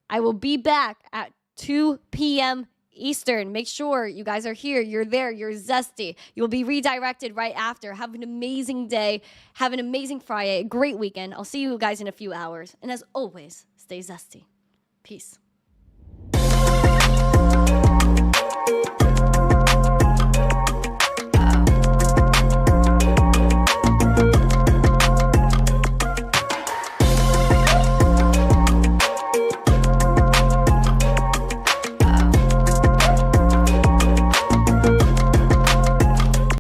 I will be back at 2 p.m. Eastern. Make sure you guys are here. You're there. You're zesty. You'll be redirected right after. Have an amazing day. Have an amazing Friday. A great weekend. I'll see you guys in a few hours. And as always, stay zesty. Peace.